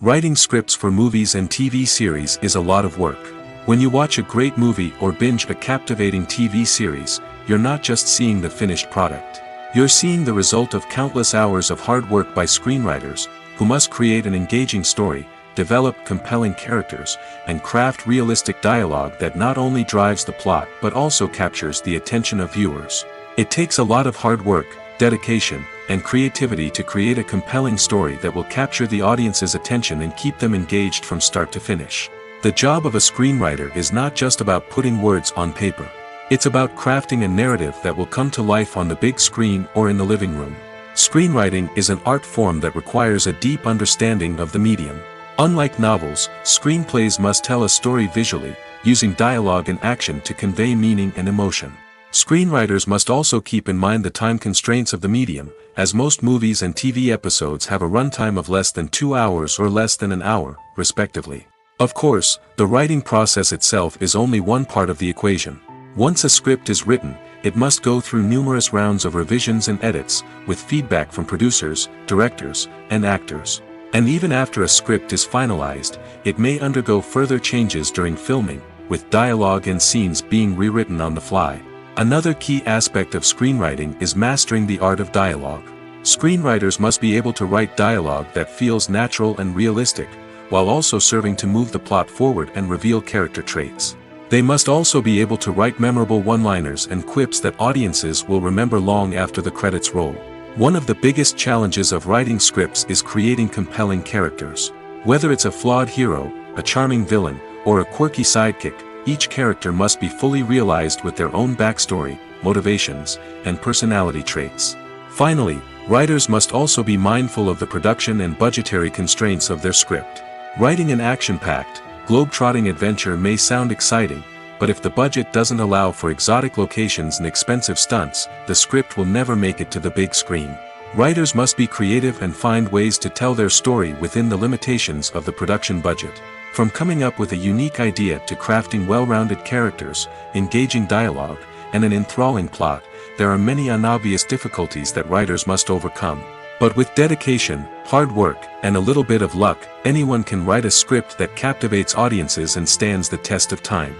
Writing scripts for movies and TV series is a lot of work. When you watch a great movie or binge a captivating TV series, you're not just seeing the finished product. You're seeing the result of countless hours of hard work by screenwriters, who must create an engaging story, develop compelling characters, and craft realistic dialogue that not only drives the plot but also captures the attention of viewers. It takes a lot of hard work, dedication, and creativity to create a compelling story that will capture the audience's attention and keep them engaged from start to finish. The job of a screenwriter is not just about putting words on paper. It's about crafting a narrative that will come to life on the big screen or in the living room. Screenwriting is an art form that requires a deep understanding of the medium. Unlike novels, screenplays must tell a story visually, using dialogue and action to convey meaning and emotion. Screenwriters must also keep in mind the time constraints of the medium, as most movies and TV episodes have a runtime of less than 2 hours or less than an hour, respectively. Of course, the writing process itself is only one part of the equation. Once a script is written, it must go through numerous rounds of revisions and edits, with feedback from producers, directors, and actors. And even after a script is finalized, it may undergo further changes during filming, with dialogue and scenes being rewritten on the fly. Another key aspect of screenwriting is mastering the art of dialogue. Screenwriters must be able to write dialogue that feels natural and realistic, while also serving to move the plot forward and reveal character traits. They must also be able to write memorable one-liners and quips that audiences will remember long after the credits roll. One of the biggest challenges of writing scripts is creating compelling characters. Whether it's a flawed hero, a charming villain, or a quirky sidekick, each character must be fully realized with their own backstory, motivations, and personality traits. Finally, writers must also be mindful of the production and budgetary constraints of their script. Writing an action-packed, globe-trotting adventure may sound exciting, but if the budget doesn't allow for exotic locations and expensive stunts, the script will never make it to the big screen. Writers must be creative and find ways to tell their story within the limitations of the production budget. From coming up with a unique idea to crafting well-rounded characters, engaging dialogue, and an enthralling plot, there are many unobvious difficulties that writers must overcome. But with dedication, hard work, and a little bit of luck, anyone can write a script that captivates audiences and stands the test of time.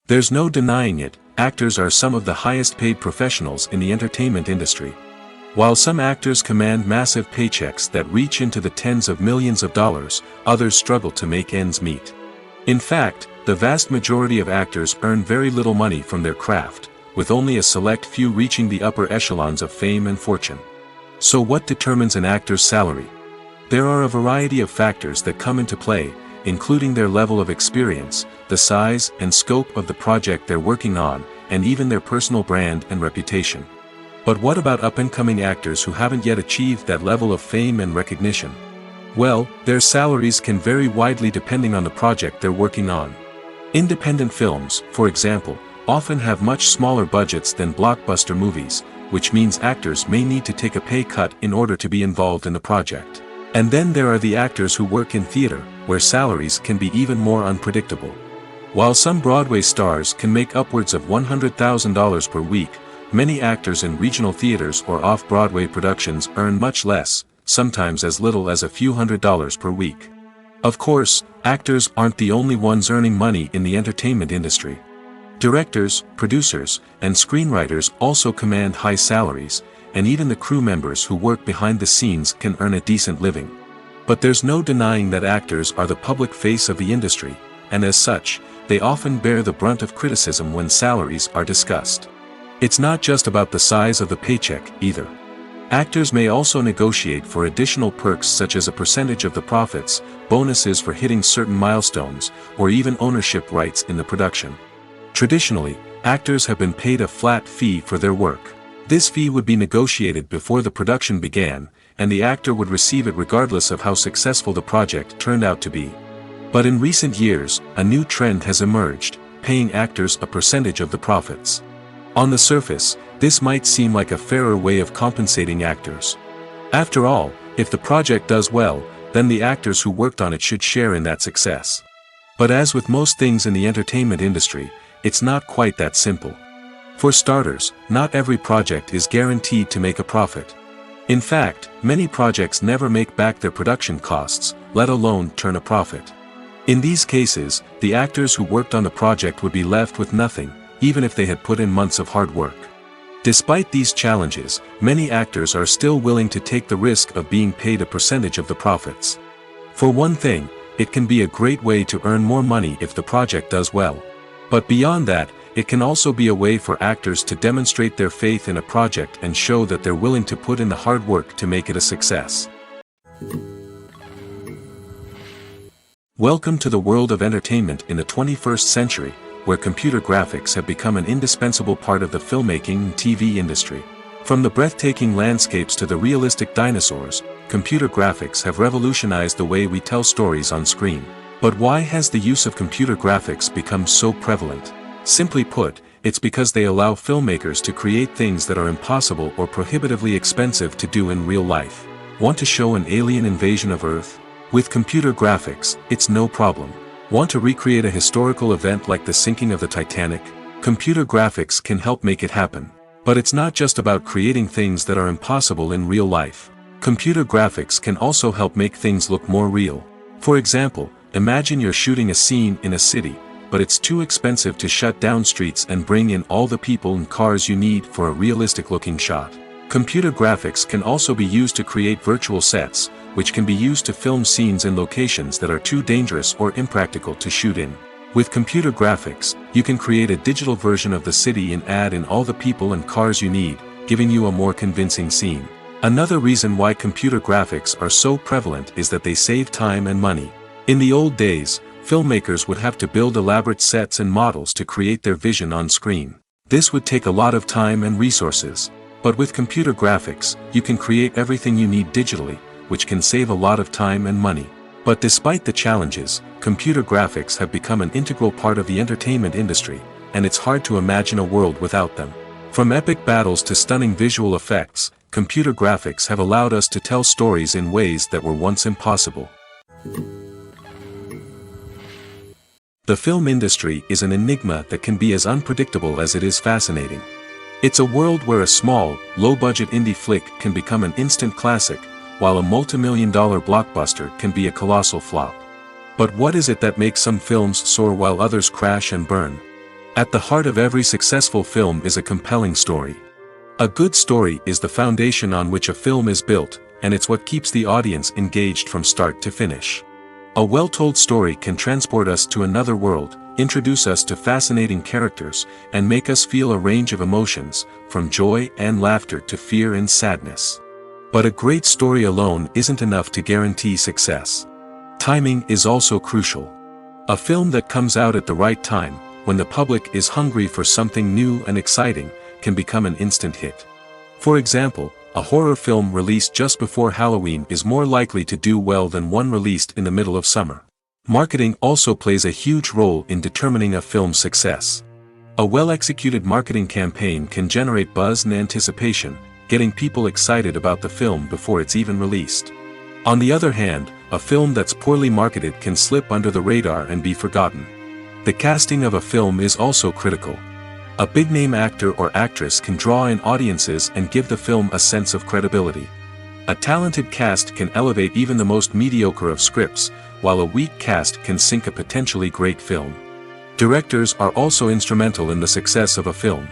There's no denying it, actors are some of the highest-paid professionals in the entertainment industry. While some actors command massive paychecks that reach into the tens of millions of dollars, others struggle to make ends meet. In fact, the vast majority of actors earn very little money from their craft, with only a select few reaching the upper echelons of fame and fortune. So what determines an actor's salary? There are a variety of factors that come into play, including their level of experience, the size and scope of the project they're working on, and even their personal brand and reputation. But what about up-and-coming actors who haven't yet achieved that level of fame and recognition? Well, their salaries can vary widely depending on the project they're working on. Independent films, for example, often have much smaller budgets than blockbuster movies, which means actors may need to take a pay cut in order to be involved in the project. And then there are the actors who work in theater, where salaries can be even more unpredictable. While some Broadway stars can make upwards of $100,000 per week, many actors in regional theaters or off-Broadway productions earn much less, sometimes as little as a few $100s per week. Of course, actors aren't the only ones earning money in the entertainment industry. Directors, producers, and screenwriters also command high salaries, and even the crew members who work behind the scenes can earn a decent living. But there's no denying that actors are the public face of the industry, and as such, they often bear the brunt of criticism when salaries are discussed. It's not just about the size of the paycheck, either. Actors may also negotiate for additional perks such as a percentage of the profits, bonuses for hitting certain milestones, or even ownership rights in the production. Traditionally, actors have been paid a flat fee for their work. This fee would be negotiated before the production began, and the actor would receive it regardless of how successful the project turned out to be. But in recent years, a new trend has emerged, paying actors a percentage of the profits. On the surface, this might seem like a fairer way of compensating actors. After all, if the project does well, then the actors who worked on it should share in that success. But as with most things in the entertainment industry, it's not quite that simple. For starters, not every project is guaranteed to make a profit. In fact, many projects never make back their production costs, let alone turn a profit. In these cases, the actors who worked on the project would be left with nothing, even if they had put in months of hard work. Despite these challenges, many actors are still willing to take the risk of being paid a percentage of the profits. For one thing, it can be a great way to earn more money if the project does well. But beyond that, it can also be a way for actors to demonstrate their faith in a project and show that they're willing to put in the hard work to make it a success. Welcome to the world of entertainment in the 21st century, where computer graphics have become an indispensable part of the filmmaking and TV industry. From the breathtaking landscapes to the realistic dinosaurs, computer graphics have revolutionized the way we tell stories on screen. But why has the use of computer graphics become so prevalent? Simply put, it's because they allow filmmakers to create things that are impossible or prohibitively expensive to do in real life. Want to show an alien invasion of Earth? With computer graphics, it's no problem. Want to recreate a historical event like the sinking of the Titanic? Computer graphics can help make it happen. But it's not just about creating things that are impossible in real life. Computer graphics can also help make things look more real. For example, imagine you're shooting a scene in a city, but it's too expensive to shut down streets and bring in all the people and cars you need for a realistic-looking shot. Computer graphics can also be used to create virtual sets, which can be used to film scenes in locations that are too dangerous or impractical to shoot in. With computer graphics, you can create a digital version of the city and add in all the people and cars you need, giving you a more convincing scene. Another reason why computer graphics are so prevalent is that they save time and money. In the old days, filmmakers would have to build elaborate sets and models to create their vision on screen. This would take a lot of time and resources. But with computer graphics, you can create everything you need digitally, which can save a lot of time and money. But despite the challenges, computer graphics have become an integral part of the entertainment industry, and it's hard to imagine a world without them. From epic battles to stunning visual effects, computer graphics have allowed us to tell stories in ways that were once impossible. The film industry is an enigma that can be as unpredictable as it is fascinating. It's a world where a small, low-budget indie flick can become an instant classic, while a multi-million-dollar blockbuster can be a colossal flop. But what is it that makes some films soar while others crash and burn? At the heart of every successful film is a compelling story. A good story is the foundation on which a film is built, and it's what keeps the audience engaged from start to finish. A well-told story can transport us to another world, introduce us to fascinating characters, and make us feel a range of emotions, from joy and laughter to fear and sadness. But a great story alone isn't enough to guarantee success. Timing is also crucial. A film that comes out at the right time, when the public is hungry for something new and exciting, can become an instant hit. For example, a horror film released just before Halloween is more likely to do well than one released in the middle of summer. Marketing also plays a huge role in determining a film's success. A well-executed marketing campaign can generate buzz and anticipation, getting people excited about the film before it's even released. On the other hand, a film that's poorly marketed can slip under the radar and be forgotten. The casting of a film is also critical. A big-name actor or actress can draw in audiences and give the film a sense of credibility. A talented cast can elevate even the most mediocre of scripts, while a weak cast can sink a potentially great film. Directors are also instrumental in the success of a film.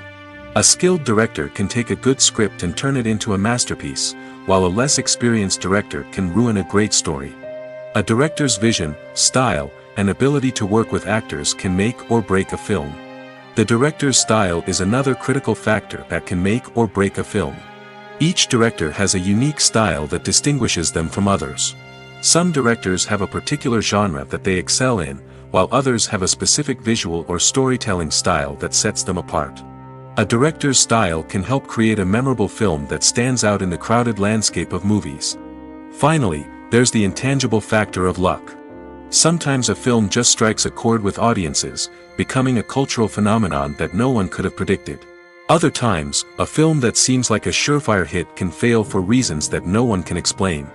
A skilled director can take a good script and turn it into a masterpiece, while a less experienced director can ruin a great story. A director's vision, style, and ability to work with actors can make or break a film. The director's style is another critical factor that can make or break a film. Each director has a unique style that distinguishes them from others. Some directors have a particular genre that they excel in, while others have a specific visual or storytelling style that sets them apart. A director's style can help create a memorable film that stands out in the crowded landscape of movies. Finally, there's the intangible factor of luck. Sometimes a film just strikes a chord with audiences, becoming a cultural phenomenon that no one could have predicted. Other times, a film that seems like a surefire hit can fail for reasons that no one can explain.